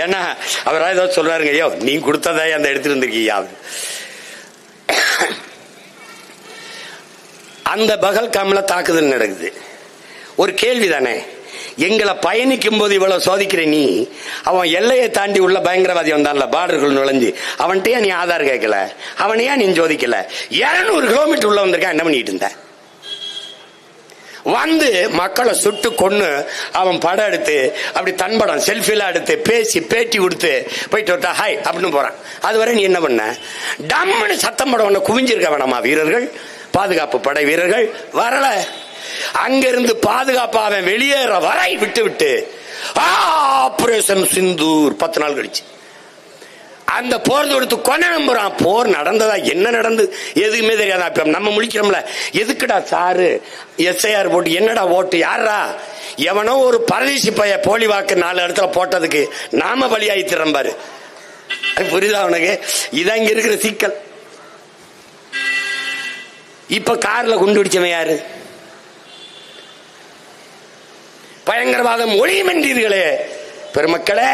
ஏன்னா அவரா ஏதோ சொல்றாருங்க, ஐயோ நீ கொடுத்ததா அந்த எடுத்துட்டு இருந்திருக்கீங்க. அந்த பகல்காம்ல தாக்குதல் நடக்குது. ஒரு கேள்விதானே, எங்களை பயணிக்கும் போது இவ்வளவு சோதிக்கிற நீ, அவன் எல்லையை தாண்டி உள்ள பயங்கரவாதி வந்தான்ல, பார்டர்கள் நுழைஞ்சு, அவன்கிட்டயே நீ ஆதார் கேட்கல, அவனையா நீ சோதிக்கல? 200 கிலோமீட்டர் உள்ள வந்திருக்கான், என்ன பண்ணிட்டு இருந்த? வந்து மக்களை சுட்டு கொன்னு அவன் படம் எடுத்து அப்படி தன்படம் செல்ஃபில எடுத்து பேசி பேட்டி கொடுத்து போயிட்டு விட்டா ஹாய் அப்படின்னு போறான். அதுவரை நீ என்ன பண்ண? டம்னு சத்தம் படம் ஒண்ணு குவிஞ்சிருக்க வேணாமா? வீரர்கள், பாதுகாப்பு படை வீரர்கள் வரல. அங்கிருந்து பாதுகாப்பு அவன் வெளியேற வரை விட்டு விட்டு ஆபரேஷன் சிந்தூர் 10 நாள் கழிச்சு அந்த போர் தொடுத்து கொண்டு நம்புறான். போர் நடந்ததா, என்ன நடந்து எதுவுமே தெரியாதா. நம்ம முழிக்கிறோம்ல, எதுக்குடா சாரு எஸ்ஐஆர் போட்டு என்னடா ஓட்டு, யாரா எவனோ ஒரு பரதேசி பைய போலி வாக்கு 4 இடத்துல போட்டதுக்கு நாம பலியாயித்திரம் பாரு. புரியுதா உனக்கு? இதான் இங்க இருக்கிற சிக்கல். இப்ப கார்ல குண்டு பிடிச்சவன் யாரு? பயங்கரவாதம் ஒளியமென்றீர்களே பெருமக்களே,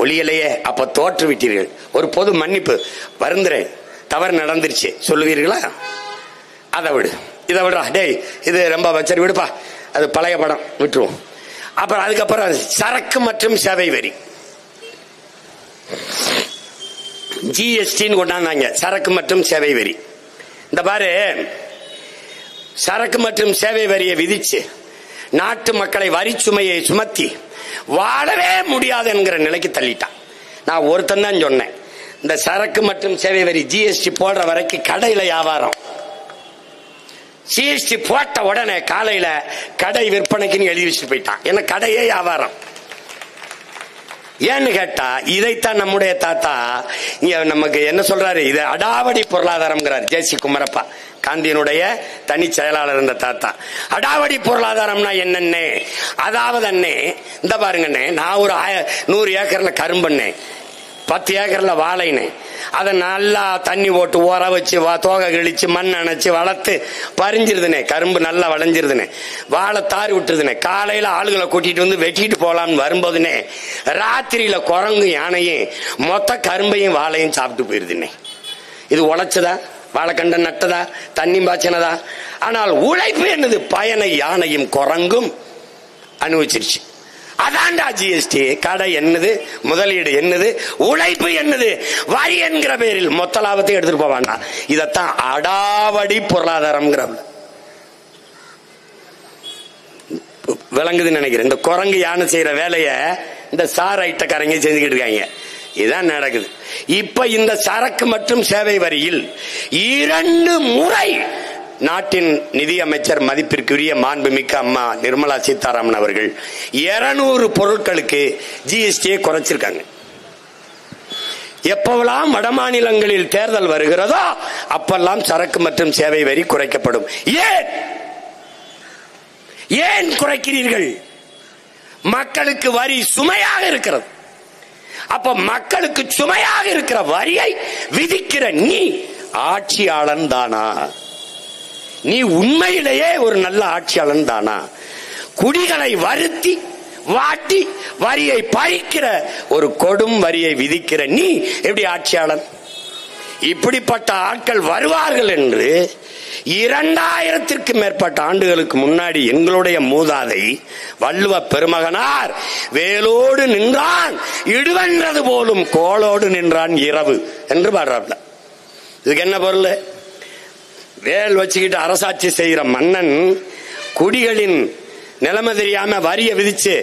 ஒளியலையே, அப்ப தோற்று விட்டீர்கள். ஒரு பொது மன்னிப்பு, வருந்துறேன், தவறு நடந்துருச்சு சொல்லுவீர்களா? அதை விடு, இதை விடுறா, டேய் இது ரொம்ப வச்சரி விடுப்பா, அது பழைய படம், விட்டுருவோம். அப்புறம் அதுக்கப்புறம் சரக்கு மற்றும் சேவை வரி ஜிஎஸ்டின்னு கொண்டாந்தாங்க. சரக்கு மற்றும் சேவை வரி. இந்த பாரு, சரக்கு மற்றும் சேவை வரியை விதிச்சு நாட்டு மக்களை வரி சுமையை சுமத்தி வாழவே முடியாது என்கிற நிலைக்கு தள்ளிட்டான். நான் ஒருத்தன் தான் சொன்னேன், இந்த சரக்கு மற்றும் சேவை வரி ஜிஎஸ்டி போடுற வரைக்கும் கடையில வியாபாரம். ஜிஎஸ்டி போட்ட உடனே காலையில கடை விற்பனைக்குன்னு எழுதி வச்சுட்டு போயிட்டான். ஏன்னா கடையே வியாபாரம். ஏன்னு கேட்டா, இதைத்தான் நம்முடைய தாத்தா இங்க நமக்கு என்ன சொல்றாரு, இது அடாவடி பொருளாதாரம். ஜேசி குமரப்பா, காந்தியினுடைய தனி செயலாளர் இருந்த தாத்தா, அடாவடி பொருளாதாரம்னா என்னன்னு, அதாவது அண்ணே இந்த பாருங்கண்ணே, நான் ஒரு 100 ஏக்கர்ல கரும்பண்ணே, 10 ஏக்கர்ல வாழைனே, அதை நல்லா தண்ணி போட்டு ஓர வச்சு தோகை கிழிச்சு மண் அணைச்சு வளர்த்து பறிஞ்சிருதுனே, கரும்பு நல்லா வளைஞ்சிருதுனே, வாழை தாரி விட்டுருதுனே, காலையில ஆளுகளை கூட்டிட்டு வந்து வெட்டிட்டு போலாம்னு வரும்போதுனே ராத்திரியில குரங்கு யானையும் மொத்த கரும்பையும் வாழையும் சாப்பிட்டு போயிருதுனே. இது உழைச்சதா? வாழைக்கண்ட நட்டதா? தண்ணி பாய்ச்சினதா? ஆனால் உழைப்பு என்னது? பயனை யானையும் குரங்கும் அனுபவிச்சிருச்சு. அதான்டா ஜிஎஸ்டி. கடை என்னது? முதலீடு என்னது? உழைப்பு என்னது? வரி என்கிற பேரில் மொத்த லாபத்தை எடுத்துட்டு போவாண்டா. இதத்தான் அடாவடி பொருளாதாரம். விளங்குதுன்னு நினைக்கிறேன். இந்த குரங்கு யானை செய்யற வேலைய இந்த சார் ஐட்டக்காரங்க செஞ்சுக்கிட்டு இருக்காங்க. இதுதான் நடக்குது. இப்ப இந்த சரக்கு மற்றும் சேவை வரியில் 2 முறை நாட்டின் நிதியமைச்சர் மதிப்பிற்குரிய மாண்புமிக்க அம்மா நிர்மலா சீதாராமன் அவர்கள் 200 பொருட்களுக்கு ஜிஎஸ்டியை குறைச்சிருக்காங்க. எப்பவெல்லாம் வடமாநிலங்களில் தேர்தல் வருகிறதோ அப்பெல்லாம் சரக்கு மற்றும் சேவை வரி குறைக்கப்படும். ஏன் குறைக்கிறீர்கள்? மக்களுக்கு வரி சுமையாக இருக்கிறது. அப்ப மக்களுக்கு சுமையாக இருக்கிற வரியை விதிக்கிற நீ ஆட்சியாளன் தானா? நீ உண்மையிலேயே ஒரு நல்ல ஆட்சியாளன் தானா? குடிகளை வருத்தி வாட்டி வரியை பறிக்கிற ஒரு கொடும் வரியை விதிக்கிற நீ எப்படி ஆட்சியாளன்? இப்படிப்பட்ட ஆட்கள் வருவார்கள் என்று 2000ற்கு மேற்பட்ட ஆண்டுகளுக்கு முன்னாடி எங்களுடைய மூதாதை வள்ளுவ பெருமகனார் வேலோடு நின்றான் இடுவென்றது போலும் கோளோடு நின்றான் இரவு என்று பாடுறாப்ல. இதுக்கு என்ன பொருள்? வேல் வச்சுக்கிட்டு அரசாட்சி செய்கிற மன்னன் குடிகளின் நிலைமை தெரியாம வரிய விதிச்சு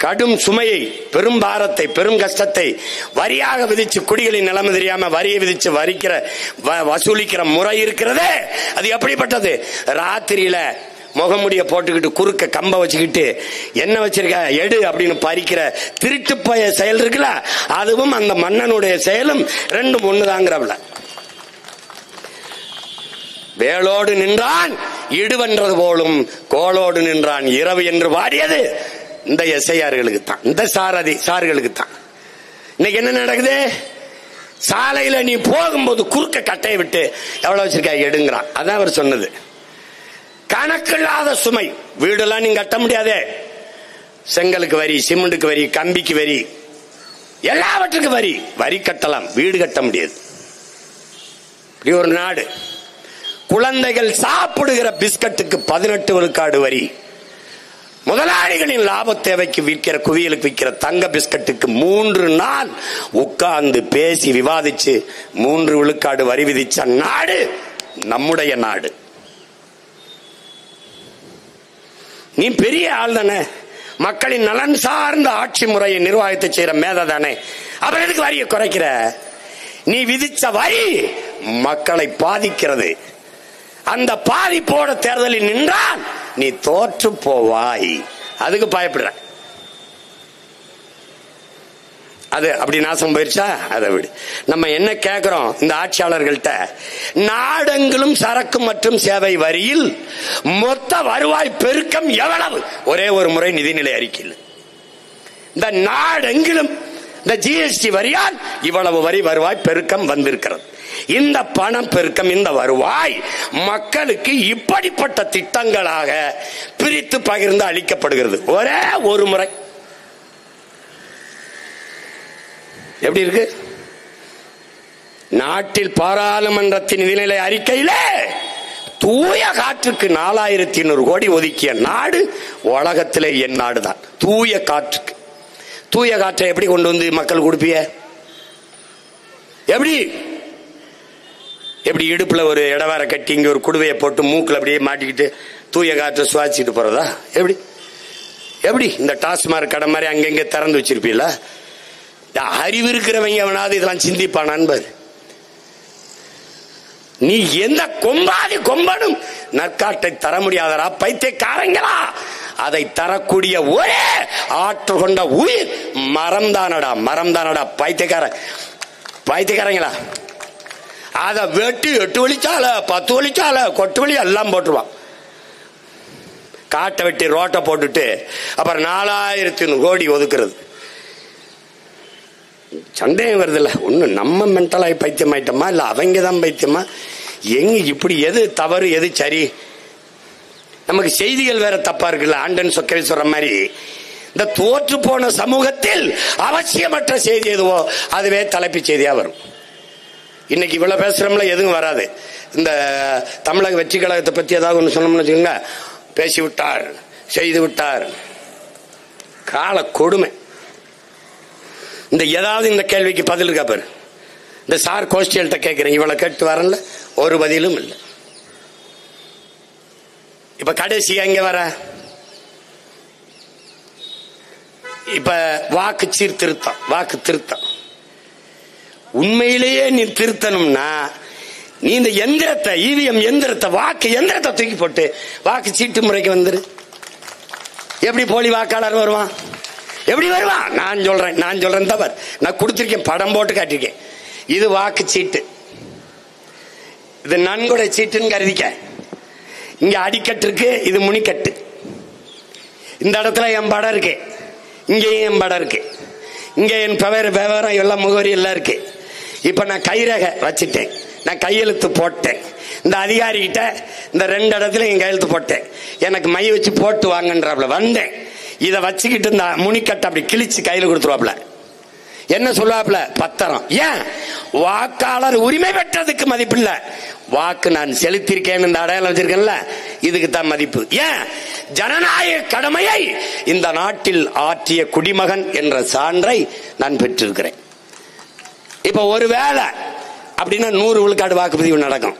கடும் சுமையை, பெரும் பாரத்தை, பெரும் கஷ்டத்தை வரியாக விதிச்சு, குடிகளின் நிலைமை தெரியாம வரியை விதிச்சு வசூலிக்கிற முறை இருக்கிறதே, அது எப்படிப்பட்டது? ராத்திரியில முகமுடிய போட்டுக்கிட்டு குறுக்க கம்ப வச்சுக்கிட்டு என்ன வச்சிருக்க எடு அப்படின்னு பறிக்கிற திருட்டு பய செயல் இருக்குல்ல, அதுவும் அந்த மன்னனுடைய செயலும் ரெண்டும் ஒண்ணுதாங்கிறவள. வேலோடு நின்றான் இடுவென்றது போலும் கோளோடு நின்றான் இரவு என்று பாடியது இந்த எஸ்ஐஆர்களுக்கு தான், இந்த சார்களுக்கு தான். இன்னைக்கு என்ன நடக்குது? சாலையில நீ போகும்போது குறுக்க கட்டையை விட்டு எவ்வளவு வச்சிருக்க எடுங்கிறான். அதான் அவர் சொன்னது. கணக்கில்லாத சுமை. வீடெல்லாம் நீங்க கட்ட முடியாதே. செங்கலுக்கு வரி, சிமெண்ட்டுக்கு வரி, கம்பிக்கு வரி, எல்லாவற்றுக்கும் வரி. வரி கட்டலாம், வீடு கட்ட முடியாது. இப்படி ஒரு நாடு. குழந்தைகள் சாப்பிடுகிற பிஸ்கட்டுக்கு 18 விழுக்காடு வரி. முதலாளிகளின் லாப தேவைக்கு விற்கிற, குவியலுக்கு விற்கிற தங்க பிஸ்கட்டுக்கு 3 நாள் உட்கார்ந்து பேசி விவாதிச்சு 3 விழுக்காடு வரி விதிச்ச நாடு நம்முடைய நாடு. நீ பெரிய ஆள் தானே, மக்களின் நலன் சார்ந்த ஆட்சி முறையை நிர்வாகத்தை செய்யற மேதை தானே, அப்புறம் எதுக்கு வரியை குறைக்கிற? நீ விதிச்ச வரி மக்களை பாதிக்கிறது. அந்த பாதிப்போட தேர்தலில் நின்றால் நீ தோற்று போவாய். அதுக்கு பயப்படுற. அது அப்படி நாசம் போயிருச்சா? அதை விடு. நம்ம என்ன கேட்கிறோம் இந்த ஆட்சியாளர்கள்ட்ட? நாடெங்கிலும் சரக்கு மற்றும் சேவை வரியில் மொத்த வருவாய் பெருக்கம் எவ்வளவு? ஒரே ஒரு முறை நிதிநிலை அறிக்கையில் இந்த நாடெங்கிலும் இந்த ஜிஎஸ்டி வரியால் இவ்வளவு வரி வருவாய் பெருக்கம் வந்திருக்கிறது. இந்த பணம் பெருக்கம், இந்த வருவாய் மக்களுக்கு இப்படிப்பட்ட திட்டங்களாக பிரித்து பகிர்ந்து அளிக்கப்படுகிறது ஒரே ஒரு முறை. எப்படி இருக்கு? நாட்டில் பாராளுமன்றத்தின் நிதிநிலை அறிக்கையிலே தூய காற்றுக்கு 4200 கோடி ஒதுக்கிய நாடு உலகத்திலே என் நாடுதான். தூய காற்றுக்கு. தூய காற்றை எப்படி கொண்டு வந்து மக்கள் கொடுப்பிய? எப்படி? எப்படி இடுப்புல ஒரு இடவார கட்டி இங்க ஒரு குடுவையை போட்டு மூக்குல அப்படியே மாட்டிக்கிட்டு தூய காற்றை சுவாசிட்டு போறதா? எப்படி? எப்படி? இந்த டாஸ்மாக் கடை மாதிரி அங்கங்க திறந்து வச்சிருப்பீல? அறிவு இருக்கிறவங்க அவனாவது இதெல்லாம் சிந்திப்பான் நண்பர். நீ எந்த கொம்பாதி கொம்பனும் நற்காட்டை தர முடியாதரா பைத்தியக்காரங்களா? அதை தரக்கூடிய ஒரே ஆற்று கொண்ட உயிர் மரம் தானடா, மரம் தானடா. பைத்தியக்காரங்களா? அதை வெட்டி 8 வழிச்சால 10 வழிச்சால கொட்டு வழி எல்லாம் போட்டுருவான். காட்டை வெட்டி ரோட்டை போட்டுட்டு அப்புறம் 4100 கோடி ஒதுக்குறது. சந்தேகம் வருது இல்ல? ஒண்ணு நம்ம மென்டலாகி பைத்தியம் ஆயிட்டோமா, இல்ல அவங்க தான் பைத்தியமா? எங்க இப்படி எது தவறு எது சரி? நமக்கு செய்திகள் வேற தப்பா இருக்குல்ல. ஆண்டன் சொக்கவே சொல்ற மாதிரி இந்த தோற்று போன சமூகத்தில் அவசியமற்ற செய்தி எதுவோ அதுவே தலைப்பு செய்தியா வரும். இன்னைக்கு இவ்வளவு பேசுறோம்ல, எதுவும் வராது. இந்த தமிழக வெற்றி கழகத்தை பத்தி ஏதாவது ஒண்ணு சொன்னோம்னு வச்சுக்கோங்க, பேசி விட்டார், செய்து விட்டார். கால கொடுமை. இந்த ஏதாவது இந்த கேள்விக்கு பதில் இருக்கா பாரு. இந்த சார் கோஷ்டியல்கிட்ட கேட்கிறேன், இவ்வளவு கேட்டு வரல, ஒரு பதிலும் இல்லை. இப்ப கடைசியா இங்க வர இப்ப வாக்கு சீர்திருத்தம், வாக்கு திருத்தம். உண்மையிலேயே நீ திருத்தணும்னா நீ இந்த எந்திரத்தை, இவிஎம் எந்திரத்தை, வாக்கு எந்திரத்தை தூக்கி போட்டு வாக்கு சீட்டு முறைக்கு வந்துரு. எப்படி போலி வாக்காளர் வருவான்? எப்படி வருவான்? நான் சொல்றேன் தவறு. நான் கொடுத்திருக்கேன், படம் போட்டு காட்டிருக்கேன். இது வாக்கு சீட்டு, இது நன்கொடை சீட்டுன்னு கருதிக்க. இங்க அடிக்கட்டு இருக்கு, இது முனிக்கட்டு. இந்த இடத்துல என் படம் இருக்கு, இங்கேயும் என் படம் இருக்கு, இங்க என் விவரம் எல்லாம் முகவரி எல்லாம் இருக்கு. இப்ப நான் கைரேகை வச்சுட்டேன், நான் கையெழுத்து போட்டேன். இந்த அதிகாரி கிட்ட இந்த 2 இடத்துல என் கையெழுத்து போட்டேன். எனக்கு மை வச்சு போட்டு வாங்கன்றாப்ல வந்தேன். இத வச்சுக்கிட்டு இந்த முனிக்கட்டை அப்படி கிழிச்சு கையில கொடுத்துருவாப்ல. என்ன சொல்லுவாப்ல? பத்திரம். ஏன்? வாக்காளர் உரிமை பெற்றதுக்கு மதிப்பு இல்ல, வாக்கு நான் செலுத்திருக்கேன் இந்த அடையாளம் வச்சிருக்கேன்ல, இதுக்கு தான் மதிப்பு. ஏன்? ஜனநாயக கடமையை இந்த நாட்டில் ஆற்றிய குடிமகன் என்ற சான்றை நான் பெற்றிருக்கிறேன். இப்ப ஒருவேளை அப்படின்னா 100 விழுக்காடு வாக்குப்பதிவு நடக்கும்.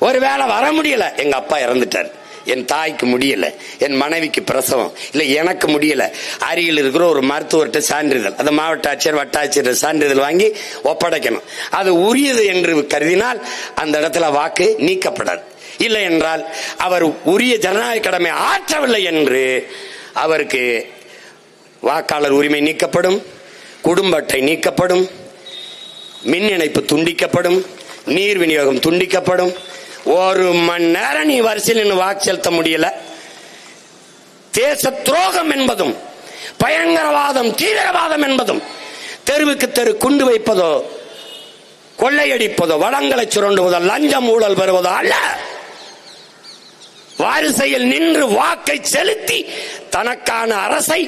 ஒருவேளை வர முடியல, எங்க அப்பா இறந்துட்டார், என் தாய்க்கு முடியல, என் மனைவிக்கு பிரசவம் இல்ல, எனக்கு முடியல, அருகில் இருக்கிற ஒரு மருத்துவர்கிட்ட சான்றிதழ், அந்த மாவட்ட ஆட்சியர் வட்டாட்சியர் சான்றிதழ் வாங்கி ஒப்படைக்கணும். அது உரியது என்று கருதினால் அந்த இடத்துல வாக்கு நீக்கப்படாது. இல்லை என்றால் அவர் உரிய ஜனநாயக கடமை ஆற்றவில்லை என்று அவருக்கு வாக்காளர் உரிமை நீக்கப்படும், குடும்ப அட்டை நீக்கப்படும், மின் இணைப்பு துண்டிக்கப்படும், நீர் விநியோகம் துண்டிக்கப்படும். 1 மணி நேரம் நீ வரிசையில் நின்று வாக்கு செலுத்த முடியல. தேச துரோகம் என்பதும் பயங்கரவாதம் தீவிரவாதம் என்பதும் தெருவுக்கு தெரு குண்டு வைப்பதோ கொள்ளையடிப்பதோ வளங்களை சுரண்டுவதோ லஞ்சம் ஊழல் பெறுவதோ அல்ல. வரிசையில் நின்று வாக்கை செலுத்தி தனக்கான அரசை,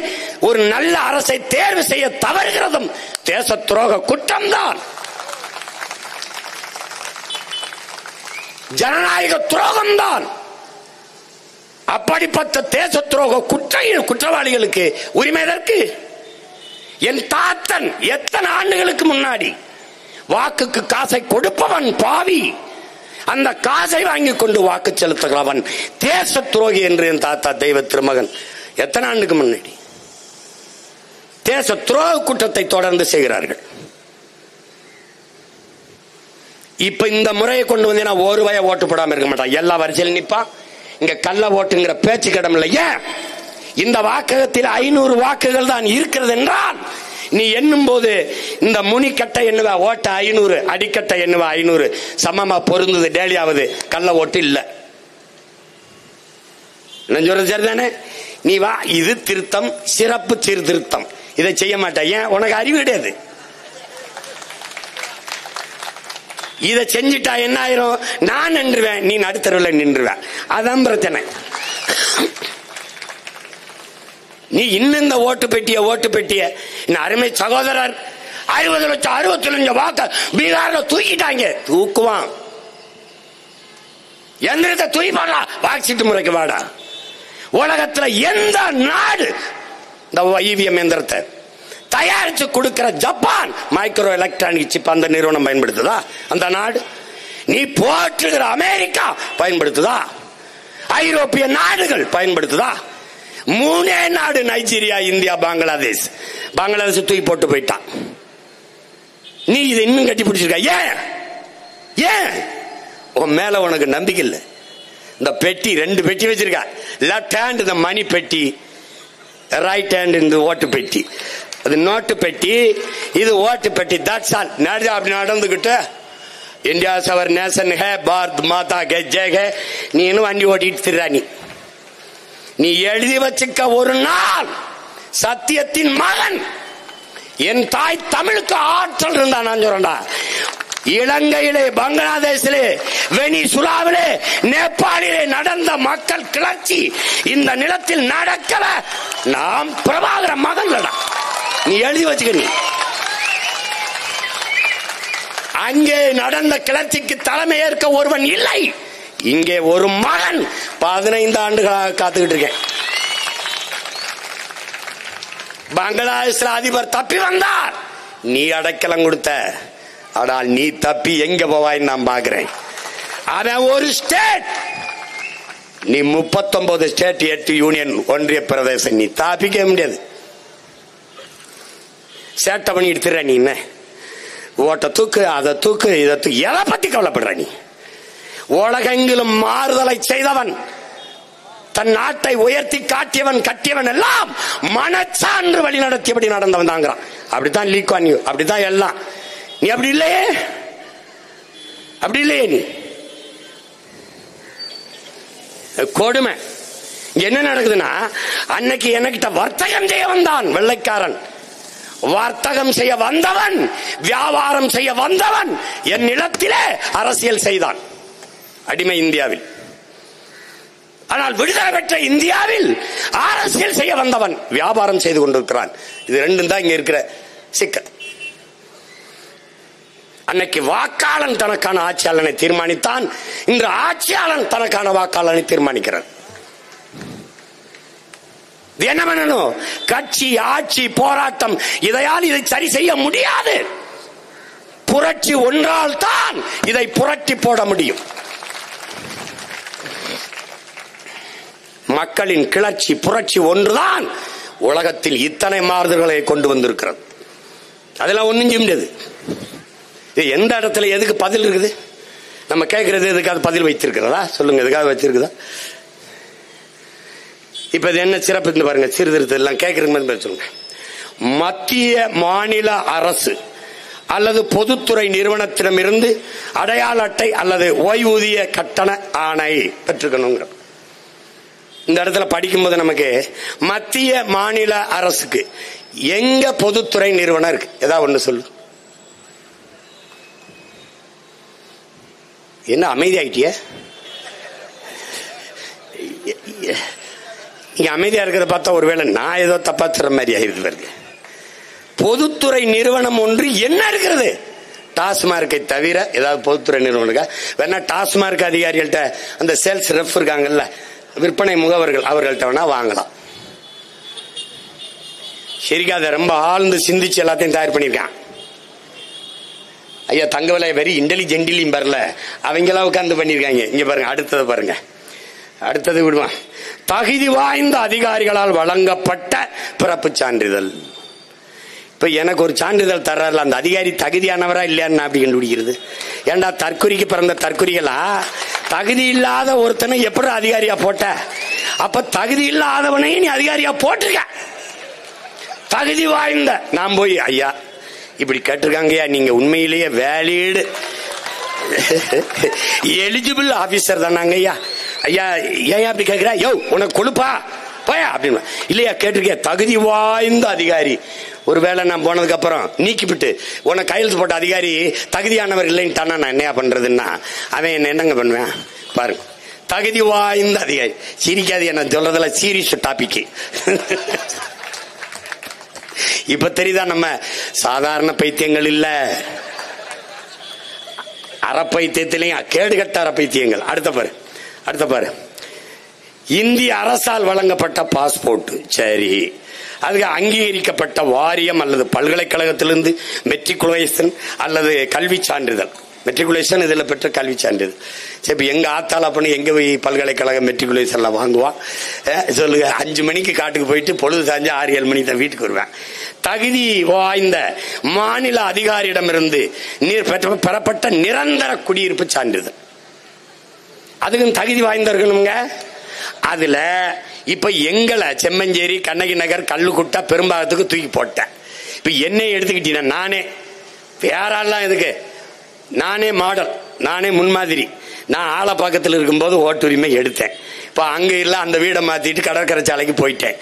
ஒரு நல்ல அரசை தேர்வு செய்ய தவறுகிறதும் தேச துரோக குற்றம்தான், ஜனநாயக துரோகம்தான். அப்படிப்பட்ட தேச துரோக குற்றவாளிகளுக்கு உரிமை எதற்கு? என் தாத்தன் எத்தனை ஆண்டுகளுக்கு முன்னாடி வாக்குக்கு காசை கொடுப்பவன் பாவி, அந்த காசை வாங்கி கொண்டு வாக்கு செலுத்துகிறவன் தேச துரோகி என்று என் தாத்தா தெய்வ திருமகன் எத்தனை ஆண்டுக்கு முன்னாடி தேச துரோக குற்றத்தை தொடர்ந்து செய்கிறார்கள். இப்ப இந்த முறையை கொண்டு வந்தீங்கன்னா ஒரு வய ஓட்டு போடாம இருக்க மாட்டான், எல்லா வரிசையில் நிப்பான். இங்க கள்ள ஓட்டுங்கிற பேச்சு கிடம் இல்லையா? இந்த வாக்ககத்தில் 500 வாக்குகள் தான் இருக்கிறது என்றால் நீ எண்ணும் போது இந்த முனிக்கட்டை எண்ணுவா ஓட்ட 500, அடிக்கட்டை எண்ணுவா 500 சமமா பொருந்தது. டேலியாவது கள்ள ஓட்டு இல்ல. சொல்றது சரிதானே? நீ வா, இது திருத்தம், சிறப்பு சீர்திருத்தம், இதை செய்ய மாட்டேன். ஏன்? உனக்கு அறிவு கிடையாது. இதை செஞ்சுட்டா என்ன ஆயிரும்? நான் நின்றுவேன், நீ நடுத்தருவில் நின்றுவேன். அதான் பிரச்சனை. நீ இன்னும் இந்த ஓட்டு பெட்டிய அருமை சகோதரர் 60 லட்சம் 65 வாக்கு பீகார்ல தூக்கிட்டாங்க. தூக்குவான், எந்திரத்தை தூக்கி போடா, வாக்கு முறைக்கு வாடா. உலகத்துல எந்த நாடு இந்த இவிஎம் எந்திரத்தை தயாரிச்சு கொடுக்கிற? ஜப்பான் மைக்ரோ எலக்ட்ரானிக் சிப் அந்த நிறுவனம் பயன்படுத்துதா? அந்த நாடு. நீ போற்றுகிற அமெரிக்கா பயன்படுத்துதா? ஐரோப்பிய நாடுகள் பயன்படுத்துதா? 3 நாடு, நைஜீரியா, இந்தியா, பங்களாதேஷ் தூக்கி போட்டு போயிட்டான். நீ இதை இன்னும் கட்டி பிடிச்சிருக்க. ஏன்? உன் மேல உனக்கு நம்பிக்கை இல்லை. இந்த பெட்டி 2 பெட்டி வச்சிருக்க. லெப்ட் ஹேண்ட் இந்த மணி பெட்டி, ரைட் ஹேண்ட் இந்த ஓட்டு பெட்டி. அது நோட்டு பெட்டி, இது ஓட்டு பெட்டி. That's all. அப்படி நடந்துகிட்டு இந்தியா அவர் நேஷன் ஹே, பாரத் மாதா கே ஜெய் ஹே, நீ இன்னும் வண்டி ஓட்டிட்டு திரா. நீ எழுதி வச்சுக்க, ஒரு நாள் சத்தியத்தின் மகன் என் தாய் தமிழுக்கு ஆற்றல் இருந்தா. நான் சொல்றேன்டா, இலங்கையிலே, பங்களாதேஷிலே, வெனிசுலாவிலே, நேபாளிலே நடந்த மக்கள் கிளர்ச்சி இந்த நிலத்தில் நடக்கல. நாம் பிரபாகர மகன். நீ எழுதி வச்சுக்க. நீ அங்கே நடந்த கிளர்ச்சிக்கு தலைமை ஏற்க ஒருவன் இல்லை. இங்கே ஒரு மகன் 15 ஆண்டுகளாக காத்துக்கிட்டு இருக்கேன். பங்களாதேஷ் அதிபர் தப்பி வந்தார், நீ அடைக்கலம் கொடுத்த. ஆனால் நீ தப்பி எங்க போவாய் நான் பாக்குறேன். அவன் ஒரு ஸ்டேட், நீ 39 ஸ்டேட், 8 யூனியன் ஒன்றிய பிரதேசம். நீ தப்பிக்க முடியாது. சேட்டை பண்ணி எடுத்துற. நீ என்ன ஓட்ட தூக்கு, அதை தூக்கு, இதை தூக்கு, எதை பத்தி கவலைப்படுற? நீ உலகெங்கிலும் மாறுதலை செய்தவன், தன் நாட்டை உயர்த்தி காட்டியவன், கட்டியவன் எல்லாம் மனச்சான்று வழி நடத்தியபடி நடந்தவன் தாங்கிறான். அப்படித்தான் லீ குவான் யூ, அப்படித்தான் எல்லாம். நீ அப்படி இல்லையே, அப்படி இல்லையே. நீ கொடுமை. என்ன நடக்குதுன்னா, அன்னைக்கு என்கிட்ட வர்த்தகம் செய்ய வந்தான் வெள்ளைக்காரன். வர்த்தகம் செய்ய வந்தவன், வியாபாரம் செய்ய வந்தவன் என் நிலத்திலே அரசியல் செய்தான். அடிமை இந்தியாவில் ஆனால் விடுதலை பெற்ற இந்தியாவில் அரசியல் செய்ய வந்தவன் வியாபாரம் செய்து கொண்டிருக்கிறான். இது ரெண்டும் தான் இங்க இருக்கிற சிக்கல். அன்னைக்கு வாக்காளன் தனக்கான ஆட்சியாளனை தீர்மானித்தான், இன்று ஆட்சியாளன் தனக்கான வாக்காளனை தீர்மானிக்கிறான். என்ன பண்ணணும்? கட்சி, ஆட்சி, போராட்டம், இதையால் இதை சரி செய்ய முடியாது. புரட்சி ஒன்றால் தான் இதை புரட்டி போட முடியும். மக்களின் கிளர்ச்சி, புரட்சி ஒன்றுதான் உலகத்தில் இத்தனை மாறுதல்களை கொண்டு வந்திருக்கிறது. அதெல்லாம் ஒண்ணும் செய்ய முடியாது. எந்த இடத்துல எதுக்கு பதில் இருக்குது? நம்ம கேட்கறது எதுக்காக பதில் வைத்திருக்கிறதா? சொல்லுங்க, எதுக்காக வச்சிருக்குதா? இப்ப இது என்ன சிறப்பு பாருங்க. சீர்திருத்தம் எல்லாம் கேட்கறது சொல்லுங்க. மத்திய மாநில அரசு அல்லது பொதுத்துறை நிறுவனத்திடமிருந்து அடையாள அட்டை அல்லது ஓய்வூதிய கட்டண ஆணை பெற்றுக்கணுங்கிற இந்த இடத்துல படிக்கும்போது நமக்கு மத்திய மாநில அரசுக்கு எங்க பொதுத்துறை நிறுவனம் இருக்கு? ஏதாவது ஒண்ணு சொல்லு. என்ன அமைதி ஆயிட்டிய? இங்க அமைதியா இருக்கிறத பார்த்தா ஒருவேளை நான் ஏதோ தப்பா தர மாதிரி ஆயிருக்கு பாருங்க. பொதுத்துறை நிறுவனம் ஒன்று என்ன இருக்கிறது? டாஸ்மார்க்கை தவிர ஏதாவது பொதுத்துறை நிறுவனம் வேணா டாஸ்மார்க் அதிகாரிகள்ட்ட அந்த சேல்ஸ் ரெப் இருக்காங்கல்ல, விற்பனை முகவர்கள், அவர்கள்ட்ட வேணா வாங்கலாம். சரிக்கா, அதை ரொம்ப ஆழ்ந்து சிந்திச்சு எல்லாத்தையும் தயார் பண்ணிருக்கான் ஐயா. தங்கவிலை வெரி இன்டெலிஜென்ட்லியும் வரல, அவங்களாம் உட்கார்ந்து பண்ணிருக்காங்க. இங்க பாருங்க, அடுத்தது பாருங்க, அடுத்தது விடுவான். தகுதி வாய்ந்த அதிகாரிகளால் வழங்கப்பட்ட பிறப்பு சான்றிதழ். இப்ப எனக்கு ஒரு சான்றிதழ் தர்றாருல, அந்த அதிகாரி தகுதியானவரா இல்லையான்னு அப்படி கண்டுபிடிக்கிறது? ஏண்டா தற்குறிக்கு பிறந்த தற்குறிகளா? தகுதி இல்லாத ஒருத்தனை எப்படி அதிகாரியா போட்ட? அப்ப தகுதி இல்லாதவனையும் நீ அதிகாரியா போட்டிருக்க. தகுதி வாய்ந்த நான் போய் ஐயா இப்படி கேட்டிருக்காங்கய்யா, நீங்க உண்மையிலேயே வேலிடு எலிஜிபிள் ஆபீசர் தானாங்க ஐயா? ஐயா ஏன் அப்படி கேட்கிற? யோ உனக்கு கொழுப்பா போயா அப்படின்னு. இல்லையா கேட்டிருக்கிய தகுதி வாய்ந்த அதிகாரி. ஒருவேளை நான் போனதுக்கு அப்புறம் நீக்கிவிட்டு உனக்கு கையெழுத்து போட்ட அதிகாரி தகுதியானவர் இல்லைன்ட்டானா நான் என்னையா பண்றதுன்னா அவன் என்ன என்னங்க பண்ணுவேன் பாருங்க. தகுதி வாய்ந்த அதிகாரி. சிரிக்காது, என்ன சொல்றதுல சீரியஸ் டாபிக். இப்ப தெரியுதா நம்ம சாதாரண பைத்தியங்கள் இல்ல, அறப்பைத்தியத்திலையும் கேடுகட்ட அறப்பைத்தியங்கள். அடுத்த பாரு. இந்திய அரசால் வழங்கப்பட்ட பாஸ்போர்ட். சரி, அதுக்கு அங்கீகரிக்கப்பட்ட வாரியம் அல்லது பல்கலைக்கழகத்திலிருந்து மெட்ரிகுலேஷன் அல்லது கல்வி சான்றிதழ். மெட்ரிகுலேஷன் இதுல பெற்ற கல்வி சான்றிதழ். சரி, எங்க ஆத்தால பண்ணி எங்க போய் பல்கலைக்கழக மெட்ரிகுலேஷன்ல வாங்குவான் சொல்லுங்க? 5 மணிக்கு காட்டுக்கு போயிட்டு பொழுது சாஞ்சு 6-7 மணிக்கு தான் வீட்டுக்கு வருவேன். தகுதி வாய்ந்த மாநில அதிகாரியிடமிருந்து பெறப்பட்ட நிரந்தர குடியிருப்பு சான்றிதழ். அதுக்கும் தகுதி வாய்ந்த இருக்கணுங்க. அதுல இப்ப எங்களை செம்மஞ்சேரி, கண்ணகி நகர், கல்லுக்குட்டா, பெரும்பாகத்துக்கு தூக்கி போட்டேன். இப்ப என்னை எடுத்துக்கிட்டீங்கன்னா நானே யாரெல்லாம் எதுக்கு நானே மாடல், நானே முன்மாதிரி. நான் ஆலப்பாக்கத்தில் இருக்கும்போது ஓட்டுரிமை எடுத்தேன். இப்ப அங்க இல்ல, அந்த வீடை மாத்திட்டு கடற்கரை சாலைக்கு போயிட்டேன்.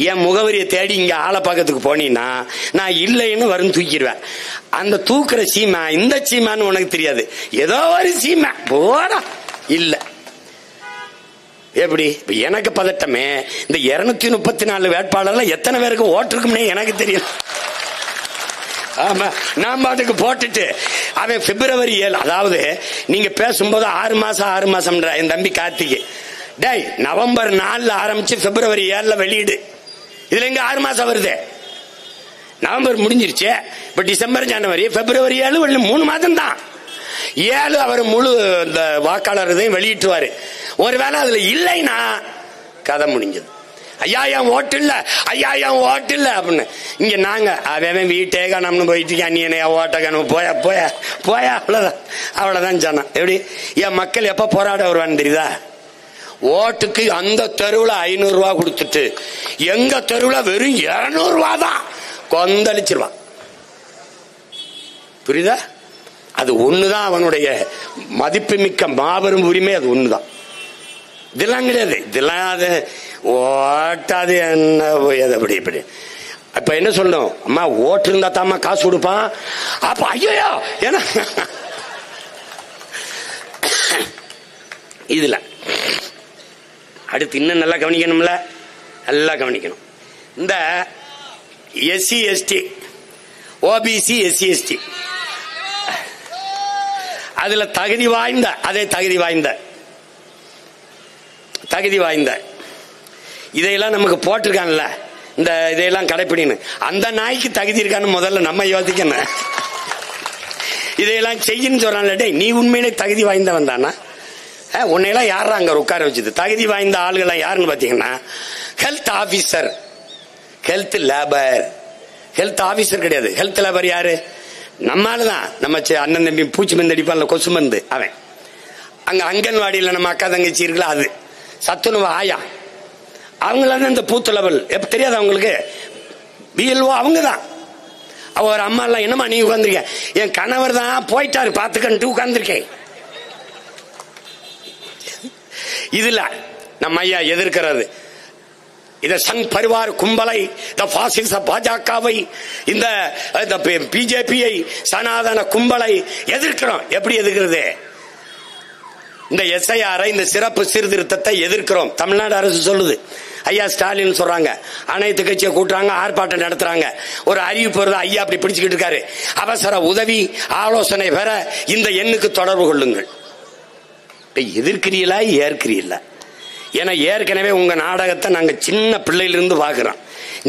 என் முகவரியை தேடி இங்க ஆலப்பாக்கத்துக்கு போனீங்கன்னா நான் இல்லைன்னு வரும் தூக்கிடுவேன். அந்த தூக்குற சீமா இந்த சீமான்னு உனக்கு தெரியாது, ஏதோ ஒரு சீமா போடா இல்ல. எப்படி எனக்கு பதட்டமே, இந்த 234 வேட்பாளர்ல எத்தனை பேருக்கு ஓட்டு இருக்கும்னே எனக்கு தெரியும். ஆமா, நான் பாட்டுக்கு போட்டுட்டு அவன் பிப்ரவரி 7, அதாவது நீங்க பேசும்போது 6 மாசம் என் தம்பி கார்த்திகை, டேய் நவம்பர் 4 ஆரம்பிச்சு பிப்ரவரி 7 வெளியீடு. இதுல எங்க 6 மாசம் வருது? நவம்பர் முடிஞ்சிருச்சு, இப்ப டிசம்பர், ஜனவரி, பிப்ரவரி 7 3 மாதம் தான். 7 அவர் முழு இந்த வாக்காளர் இதையும் வெளியிட்டுவாரு. ஒருவேளை அதுல இல்லைன்னா கதை முடிஞ்சது. ஐயா என் ஓட்டு இல்ல, ஐயா என் ஓட்டு இல்ல அப்படின்னு. இங்க நாங்க அவன் வீட்டே காணம்னு போயிட்டு நீ என்ன ஓட்ட காணும் போயா போயா போயா, அவ்வளவுதான் ஜனம். எப்படி என் மக்கள் எப்ப போராட வருவான்னு தெரியுதா? ஓட்டுக்கு அந்த தெருவுல 500 ரூபா கொடுத்துட்டு எங்க தெருவுல வெறும் 200 ரூபா தான் கொந்தளிச்சிருவான். புரியுதா? அது ஒண்ணுதான் அவனுடைய மதிப்புமிக்க மாபெரும் உரிமை, அது ஒண்ணுதான். இதெல்லாம் கிடையாது, இதெல்லாம் அது ஓட்டாது என்ன அப்படி இப்படி. அப்ப என்ன சொல்லணும்? அம்மா ஓட்டு இருந்தா தாம்மா காசு கொடுப்பான். அப்ப ஐயோ ஏன்னா இதுல அடுத்து இன்னும் நல்லா கவனிக்கணும்ல, நல்லா கவனிக்கணும். இந்த SC ST, OBC, SC ST, அதுல தகுதி வாய்ந்த, அதே தகுதி வாய்ந்த இதையெல்லாம் நமக்கு போட்டிருக்கான்ல, இந்த இதையெல்லாம் கடைப்பிடிக்கணும். அந்த நாய்க்கு தகுதி இருக்கான்னு முதல்ல நம்ம யோசிக்கணும். இதையெல்லாம் செய்யன்னு சொல்றான்ல, டேய் நீ உண்மையிலே தகுதி வாய்ந்தவன் தானா? உன்னையெல்லாம் யாரா அங்க உட்கார வச்சது? தகுதி வாய்ந்த ஆளுகள் யாருன்னு பாத்தீங்கன்னா health officer, health labour. Health officer கிடையாது, ஹெல்த் லேபர் யாரு? நம்மாலதான், நம்ம அண்ணன் தம்பி பூச்சி மருந்து அடிப்பான்ல, கொசு மருந்து, அவன். அங்க அங்கன்வாடியில் நம்ம அக்கா தங்கச்சி இருக்குல்ல, அது சத்துணவு ஆயா, அவங்களாம் இந்த பூத்து லெவல் எப்ப தெரியாது அவங்களுக்கு, பிஎல்ஓ அவங்க தான். ஒரு அம்மா எல்லாம், என்னமா நீ உட்காந்துருக்க? என் கணவர் தான் போயிட்டாரு பாத்துக்கன்ட்டு உட்கார்ந்துருக்கேன். இதுல நம்ம ஐயா எதிர்க்கிறது இந்த சங் பரிவார் கும்பலை, இந்த பாசிச பாஜகவை, இந்த பிஜேபியை, சனாதன கும்பலை எதிர்க்கிறோம். எப்படி எதிர்க்கிறது? இந்த எஸ்ஐஆர், இந்த சிறப்பு சீர்திருத்தத்தை எதிர்க்கிறோம். தமிழ்நாடு அரசு சொல்லுது, ஐயா ஸ்டாலின் சொல்றாங்க, அனைத்து கட்சியை கூட்டுறாங்க, ஆர்ப்பாட்டம் நடத்துறாங்க. ஒரு அறிவிப்பு வருது, ஐயா அப்படி பிடிச்சுக்கிட்டு இருக்காரு. அவசர உதவி ஆலோசனை பெற இந்த எண்ணுக்கு தொடர்பு கொள்ளுங்கள். எதிர்க்கிறீங்களா ஏற்கிறீங்களா? ஏன்னா ஏற்கனவே உங்க நாடகத்தை நாங்க சின்ன பிள்ளையிலிருந்து பாக்குறோம்.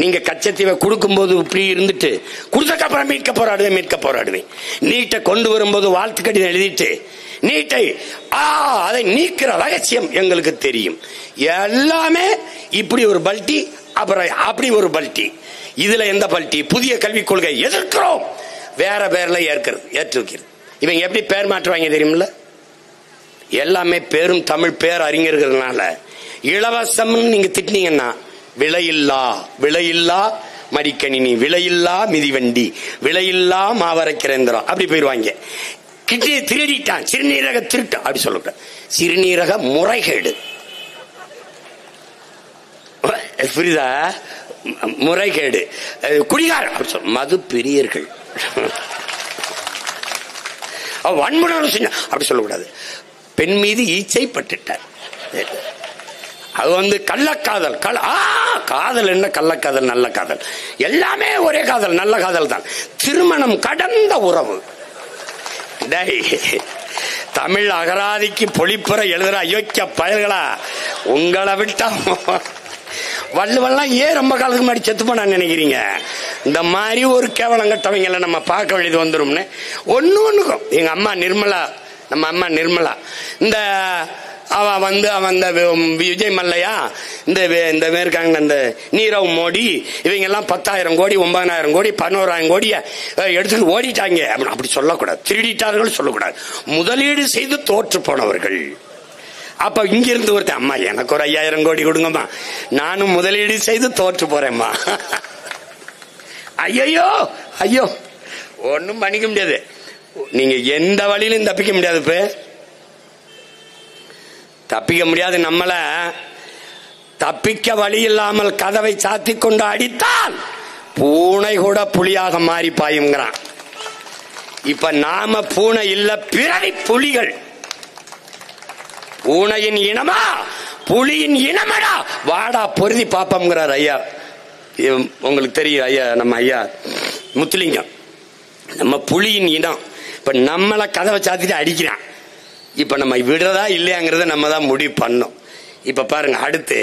நீங்க கச்சத்தீவை கொடுக்கும் போது இப்படி இருந்துட்டு, கொடுத்தக்கப்புறம் மீட்க போராடுவேன். நீட்டை கொண்டு வரும்போது வாழ்த்து கடிதம் எழுதிட்டு, நீட்டை அதை நீக்கிற ரகசியம் எங்களுக்கு தெரியும். எல்லாமே இப்படி ஒரு பல்டி, அப்புறம் அப்படி ஒரு பல்டி. இதுல எந்த பல்டி? புதிய கல்விக் கொள்கை எதிர்க்கிறோம், வேற பேர்ல ஏற்றுக்கிறது. இவங்க எப்படி பேர் மாற்றுவாங்க தெரியுமில்ல? எல்லாமே பேரும் தமிழ் பேர் அறிஞர்கள்னால இலவசம் நீங்க திட்டினீங்கன்னா, விலையில்லா மடிக்கணினி, விலையில்லா மிதிவண்டி, விலையில்லா மாவரைக்கிறேந்திரம், அப்படி போயிருவாங்க. கிட்டிய திருடிட்டான், சிறுநீரக திருட்டு அப்படி சொல்ல, சிறுநீரக முறைகேடு, புரியுதா? முறைகேடு, குடிகாரம் அப்படி சொல்ல, மது பிரியர்கள், வன்முறை செஞ்ச அப்படி சொல்லக்கூடாது. பெண் மீது ஈச்சை பட்டுட்டார், அது கள்ளக்காதல். காதல் என்ன? கள்ளக்காதல், நல்ல காதல், எல்லாமே ஒரே காதல், நல்ல காதல் தான். திருமணம் கடந்த உறவு. தமிழ் அகராதிக்கு பொழிப்புற எழுதுற அயோக்கிய பயல்களா, உங்களை விட்டா வள்ளுவெல்லாம் ஏன் ரொம்ப காலத்துக்கு முன்னாடி செத்து போனா நினைக்கிறீங்க? இந்த மாதிரி ஒரு கேவலம் கட்டவங்களை நம்ம பார்க்க வேண்டியது வந்துரும்னு ஒண்ணுக்கும். எங்க அம்மா நிர்மலா, நம்ம அம்மா நிர்மலா, இந்த அவன் விஜய் மல்லையா, இந்த இருக்காங்க, இந்த நீரவ் மோடி, இவங்க எல்லாம் 10,000 கோடி 9,000 கோடி 11,000 கோடிய எடுத்துட்டு ஓடிட்டாங்க அப்படி சொல்லக்கூடாது. திருடிட்டார்கள் சொல்லக்கூடாது. முதலீடு செய்து தோற்று போனவர்கள். அப்ப இங்கிருந்து ஒருத்தன், அம்மா எனக்கு ஒரு 5,000 கோடி கொடுங்கம்மா, நானும் முதலீடு செய்து தோற்று போறேம்மா. ஐயோ ஒன்னும் பண்ணிக்க முடியாது. நீங்க எந்த வழியிலும் தப்பிக்க முடியாது. தப்பிக்க முடியாது. நம்மள தப்பிக்க வழி இல்லாமல் கதவை சாத்தி கொண்டு அடித்தால் பூனை கூட புலியாக மாறி பாயுங்கிறான். இப்ப நாம பூனை இல்ல, பிறவி புலிகள். பூனையின் இனமா புலியின் இனமடா, வாடா பொருதி பாப்பம்ங்கிறார் ஐயா. உங்களுக்கு தெரியும் ஐயா, நம்ம ஐயா முத்துலிங்கம். நம்ம புலியின் இனம். இப்ப நம்மள கதவை சாத்திட்டு அடிக்கிறான். இப்ப நம்ம விடுறதா இல்லையாங்கிறத நம்ம தான் முடிவு பண்ணோம். இப்ப பாருங்க, அடுத்து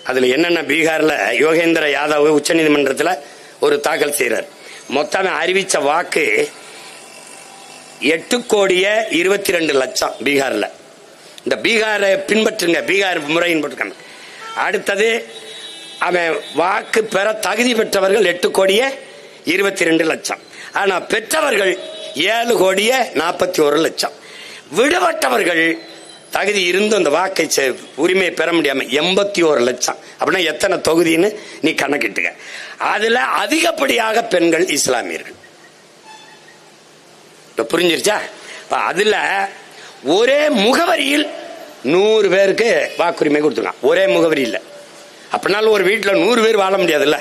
அதுல என்னென்ன, பீகார்ல யோகேந்திர யாதவ் உச்ச நீதிமன்றத்தில் ஒரு தாக்கல் செய்யறார். மொத்தம் அறிவிச்ச வாக்கு 8,22,00,000 பீகார்ல. இந்த பீகாரை பின்பற்றுங்க, பீகார் முறையின் போட்டுக்காங்க. அடுத்தது அவன் வாக்கு பெற தகுதி பெற்றவர்கள் 8,22,00,000. ஆனா பெற்றவர்கள் 7,41,00,000. விடுபட்டவர்கள் தகுதி இருந்து அந்த வாக்கை உரிமையை பெற முடியாம 81,00,000. அப்படின்னா எத்தனை தொகுதின்னு நீ கணக்கிட்டுக்க. அதுல அதிகப்படியாக பெண்கள், இஸ்லாமியர்கள். புரிஞ்சிருச்சா? அதுல ஒரே முகவரியில் 100 பேருக்கு வாக்குரிமை கொடுத்துருக்கான். ஒரே முகவரி இல்ல, அப்படின்னாலும் ஒரு வீட்டுல 100 பேர் வாழ முடியாதுல்ல,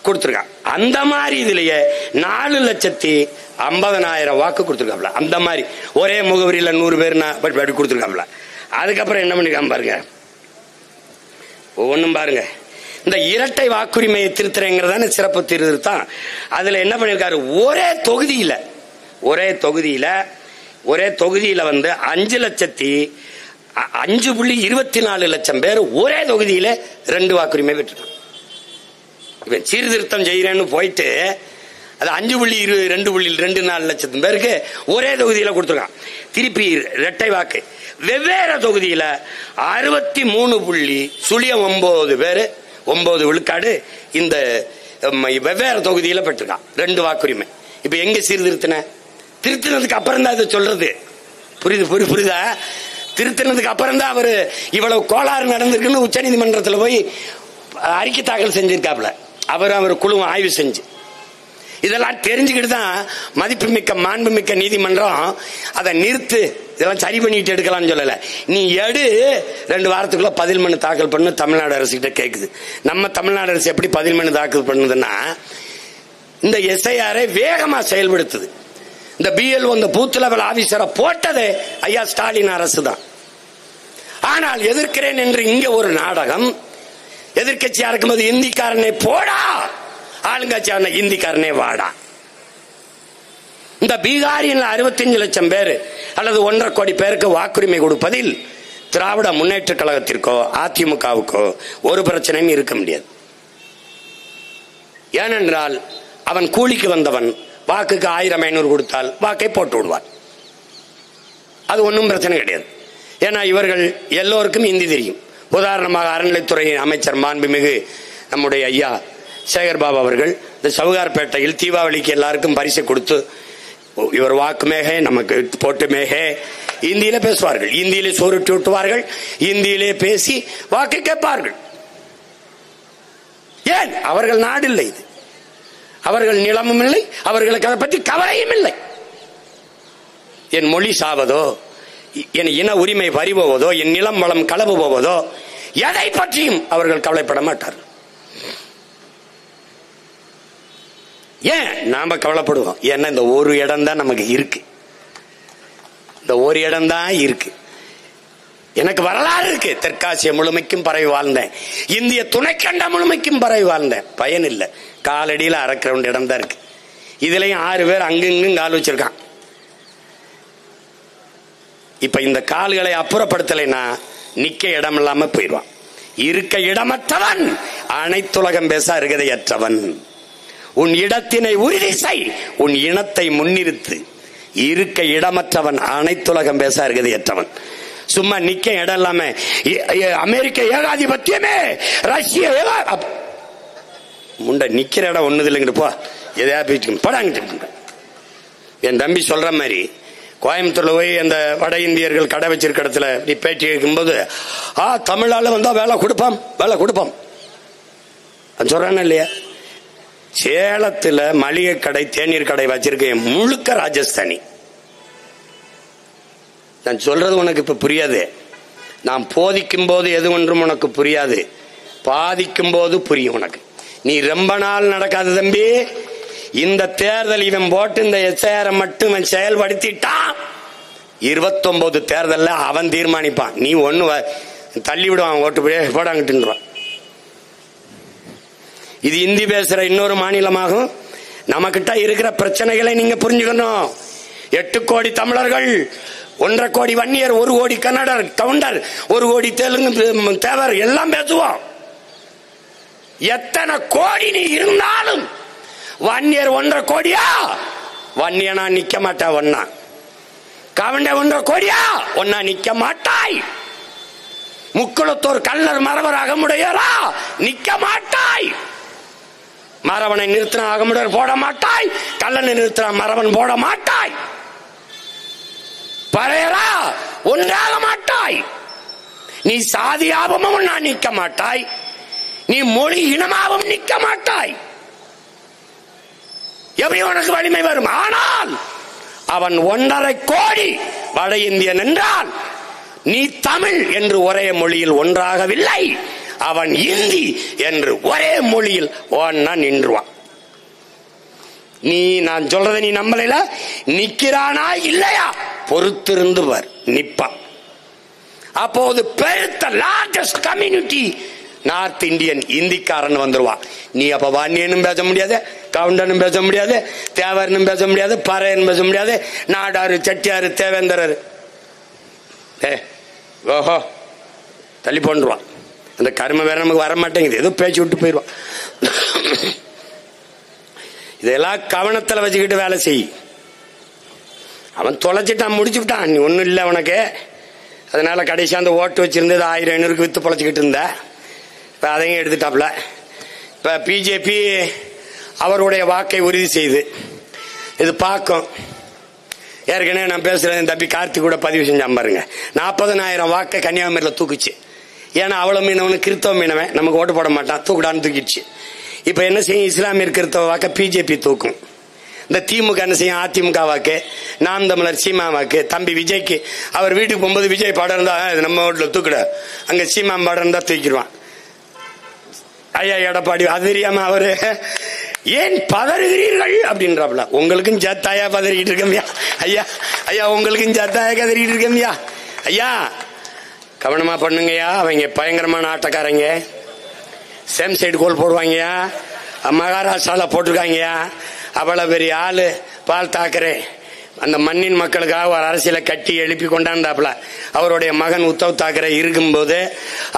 கொடுத்துருக்கான். அந்த மாதிரி இதுலயே 4,50,000 வாக்கு கொடுத்துருக்காப்ல. அந்த மாதிரி ஒரே முகவரியில 100 பேர் கொடுத்துருக்காப்ல. அதுக்கப்புறம் என்ன பண்ணிருக்காம பாருங்க, ஒவ்வொன்றும் பாருங்க. இந்த இரட்டை வாக்குரிமையை திருத்துறேங்கிறதான சிறப்பு திருத்தம். அதுல என்ன பண்ணிருக்காரு, ஒரே தொகுதியில 5,24,00,000 பேர் ஒரே தொகுதியில 2 வாக்குரிமை பெற்றுட்டாங்க. இவன் சீர்திருத்தம் செய்யறேன்னு போயிட்டு அது 5,2,24 லட்சம் பேருக்கு ஒரே தொகுதியில கொடுத்துருக்கான். திருப்பி இரட்டை வாக்கு வெவ்வேறு தொகுதியில 63.09 பேர் 9 விழுக்காடு இந்த வெவ்வேறு தொகுதியில பெற்றிருக்கான் 2 வாக்குரிமை. இப்ப எங்க திருத்தினதுக்கு அப்புறம் தான் இதை சொல்றது. புரியுதா? திருத்தினதுக்கு அப்புறம் தான் அவரு இவ்வளவு கோளாறு நடந்திருக்குன்னு உச்ச நீதிமன்றத்தில் போய் அறிக்கை தாக்கல் செஞ்சிருக்காப்ல. அவர் குழு ஆய்வு செஞ்சு இதெல்லாம் தெரிஞ்சுக்கிட்டு தான் மதிப்புமிக்க மாண்புமிக்க நீதிமன்றம் அதை நிறுத்து, இதெல்லாம் சரி பண்ணிட்டு எடுக்கலாம்னு சொல்லல. நீ 2 வாரத்துக்குள்ள பதில் மனு தாக்கல் பண்ணு தமிழ்நாடு அரசு கிட்ட கேக்குது. நம்ம தமிழ்நாடு அரசு எப்படி பதில் மனு தாக்கல் பண்ணுதுன்னா, இந்த எஸ்ஐஆரை வேகமா செயல்படுத்துது. இந்த பிஎல்ஓ இந்த பூத் லெவல் ஆபீசரை போட்டது ஐயா ஸ்டாலின் அரசு தான். ஆனால் எதிர்க்கிறேன் என்று இங்க ஒரு நாடகம். எதிர்கட்சியா இருக்கும்போது இந்திக்காரனை போடா, ஆளுங்கட்சியான இந்திக்காரனே வாடா. இந்த பீகாரில் 65 லட்சம் பேர் அல்லது 1.5 கோடி பேருக்கு வாக்குரிமை கொடுப்பதில் திராவிட முன்னேற்ற கழகத்திற்கோ அதிமுகவுக்கோ ஒரு பிரச்சனையும் இருக்க முடியாது. ஏனென்றால் அவன் கூலிக்கு வந்தவன் வாக்குக்கு 1000-500 கொடுத்தால் வாக்கை போட்டு விடுவார். அது ஒன்றும் பிரச்சனை கிடையாது. ஏன்னா இவர்கள் எல்லோருக்கும் இந்தி தெரியும். உதாரணமாக அறநிலைத்துறை அமைச்சர் மாண்புமிகு நம்முடைய ஐயா சேகர்பாபு அவர்கள் இந்த சவுகார்பேட்டையில் தீபாவளிக்கு எல்லாருக்கும் பரிசு கொடுத்து இவர் வாக்கு மேகே நமக்கு போட்டு மேகே இந்தியில பேசுவார்கள், இந்தியிலே சோறுட்டு விட்டுவார்கள், இந்தியிலே பேசி வாக்கு கேட்பார்கள். ஏன்? அவர்கள் நாடு இல்லை, இது அவர்கள் நிலமும் இல்லை, அவர்களுக்கு அதை பற்றி கவலையும் இல்லை. என் மொழி சாவதோ, என் இன உரிமை பறிபோவதோ, என் நிலம் வளம் களவு போவதோ, எதை பற்றியும் அவர்கள் கவலைப்பட மாட்டார்கள். ஏன் நாம கவலைப்படுவோம்? ஏன்னா இந்த ஒரு இடம் தான் நமக்கு இருக்கு, இந்த ஒரு இடம் தான் இருக்கு. எனக்கு வரலாறு இருக்கு. தெற்காசிய முழுமைக்கும் பரவி வாழ்ந்தேன், இந்திய துணைக்கண்ட முழுமைக்கும் பரவி வாழ்ந்தேன். பயன் இல்லை, காலடியில் அரைக்கிற இடம் தான் இருக்கு. இதுலயும் 6 பேர் அங்கிங்கும் கால் வச்சிருக்கான். இப்ப இந்த கால்களை அப்புறப்படுத்தலைன்னா நிக்க இடம் இல்லாம போயிடுவான். இருக்க இடமற்றவன் அனைத்துலகம் பேச அருகதையற்றவன். உன் இடத்தினை உறுதி செய், உன் இனத்தை முன்னிறுத்து. இருக்க இடமற்றவன் அனைத்துலகம் பேச அருகதையற்றவன். சும்மா நிக்க இடம் இல்லாம அமெரிக்க ஏகாதிபத்தியமே, ரஷ்ய முண்ட நிக்கிற இடம் ஒண்ணுது இல்லைங்கிட்டு போ, எதையா போயிட்டு படாங்கிட்டு. என் தம்பி சொல்ற மாதிரி கோயம்புத்தூர்ல போய் அந்த வட இந்தியர்கள் கடை வச்சிருக்க இடத்துல நீ பேட்டி இருக்கும்போது தமிழால வந்தா வேலை கொடுப்போம் சொல்றானே இல்லையா? சேலத்துல மளிகை கடை தேநீர் கடை வச்சிருக்கேன், முழுக்க ராஜஸ்தானி. நான் சொல்றது உனக்கு இப்ப புரியாது. நான் போதிக்கும் போது எது ஒன்றும் உனக்கு புரியாது, பாதிக்கும் போது புரியும் உனக்கு. நீ ரொம்ப நாள் நடக்காது தம்பி. இந்த தேர்தல் இவன் போட்டு இந்த எஸ்ஐஆர் மட்டும் செயல்படுத்திட்டான், 29 தேர்தல்ல அவன் தீர்மானிப்பான். நீ ஒண்ணு தள்ளி விடுவான், ஓட்டு போடாங்கிட்டுருவான். இது இந்தி பேசுற இன்னொரு மாநிலமாகும். நமக்கிட்ட இருக்கிற பிரச்சனைகளை நீங்க புரிஞ்சுக்கணும். 8 கோடி தமிழர்கள், 1.5 கோடி வன்னியர், 1 கோடி கன்னடர் கவுண்டர், 1 கோடி தெலுங்கு தேவர் எல்லாம் பேசுவோம். எத்தனை கோடி நீ இருந்தாலும் வன்னியர் 1.5 கோடியா? வன்னியனா நிக்க மாட்டா. ஒன்னா கவுண்டர் 1.5 கோடியா? ஒன்னா நிக்க மாட்டாய். முக்குளத்தோர் கல்லர் மரவர் அகமுடையரா? நிக்க மாட்டாய். மரவனை நிறுத்தின அகமுடையர் போட மாட்டாய், கல்லனை நிறுத்தின மரவன் போட மாட்டாய். பறையரா ஒன்றாக மாட்டாய். நீ சாதியாபமும் நான் நிக்க மாட்டாய், நீ மொழி இனமாவும் நிக்க மாட்டாய். எப்படி உனக்கு வலிமை வரும்? ஆனால் அவன் 1.5 கோடி வட இந்தியன் என்றால் நீ தமிழ் என்று ஒரே மொழியில் ஒன்றாகவில்லை, அவன் இந்தி என்று ஒரே மொழியில் ஒன்னா நின்றுவான். நீ நான் சொல்றத நீ நம்பல, நிக்கிறானா இல்லையா பொறுத்திருந்து பார், நிப்பான். அப்போது பெருத்த லார்ஜஸ்ட் கம்யூனிட்டி நார்த் இந்தியன் இந்திக்காரன் வந்துருவான். நீ அப்ப வாணியனும் பேச முடியாது, கவுண்டனும் பேச முடியாது, தேவரனும் பேச முடியாது, பறையனும் பேச முடியாது, நாடாரு, செட்டியாரு, தேவேந்தரர் ஓஹோ தள்ளி போன்றுவான். அந்த கர்ம வேற நமக்கு வர மாட்டேங்குது, ஏதோ பேச்சு விட்டு போயிடுவான். இதெல்லாம் கவனத்தில் வச்சுக்கிட்டு வேலை செய். அவன் தொலைச்சிட்டான், முடிச்சு விட்டான், நீ ஒன்னும் இல்லை உனக்கு. அதனால கடைசி அந்த ஓட்டு வச்சிருந்தது 1000-500 வித்து பொழைச்சிக்கிட்டு இருந்த, இப்ப அதையும் எடுத்துட்டாப்ல. இப்ப பிஜேபி அவருடைய வாக்கை உறுதி செய்து இது பார்க்கும். ஏற்கனவே நான் பேசுறேன், தம்பி கார்த்திக் கூட பதிவு செஞ்சான் பாருங்க, 40,000 வாக்கை கன்னியாகுமரியில் தூக்குச்சு. ஏன்னா அவ்வளவு மீனவனு கிறிஸ்தவ மீனவன் நமக்கு ஓட்டு போட மாட்டான், தூக்குடான்னு தூக்கிடுச்சு. இப்ப என்ன செய்யும், இஸ்லாமியர் கிறிஸ்தவ வாக்க பிஜேபி தூக்கும். இந்த திமுக என்ன செய்யும், அதிமுக வாக்கு, நாம் தமிழர் சீமா வாக்கு. தம்பி விஜய்க்கு அவர் வீட்டுக்கு போகும்போது விஜய் பாடம் இருந்தா நம்ம வீட்டுல தூக்கிட, அங்க சீமா பாடம் இருந்தா தூக்கிடுவான். ஐயா எடப்பாடி அது தெரியாம அவரு ஏன் பதறுகிறீர்கள் அப்படின்றாப்ல. உங்களுக்கும் ஜத்தாயா பதறிக்கிட்டு இருக்கமியா ஐயா, ஐயா உங்களுக்கும் ஜத்தாயா கதறிக்கிட்டு இருக்கமியா ஐயா, கவனமா பண்ணுங்கய்யா. அவங்க பயங்கரமான ஆட்டக்காரங்க, சேம் சைடு கோல் போடுவாங்கயா, மகாராஷ்டிரால போட்டிருக்காங்கயா. அவ்வளவு பெரிய ஆளு பால் தாக்கரே, அந்த மண்ணின் மக்களுக்காக ஒரு அரசியலை கட்டி எழுப்பி கொண்டாந்தாப்ல. அவருடைய மகன் உத்தவ் தாக்கரே இருக்கும்போது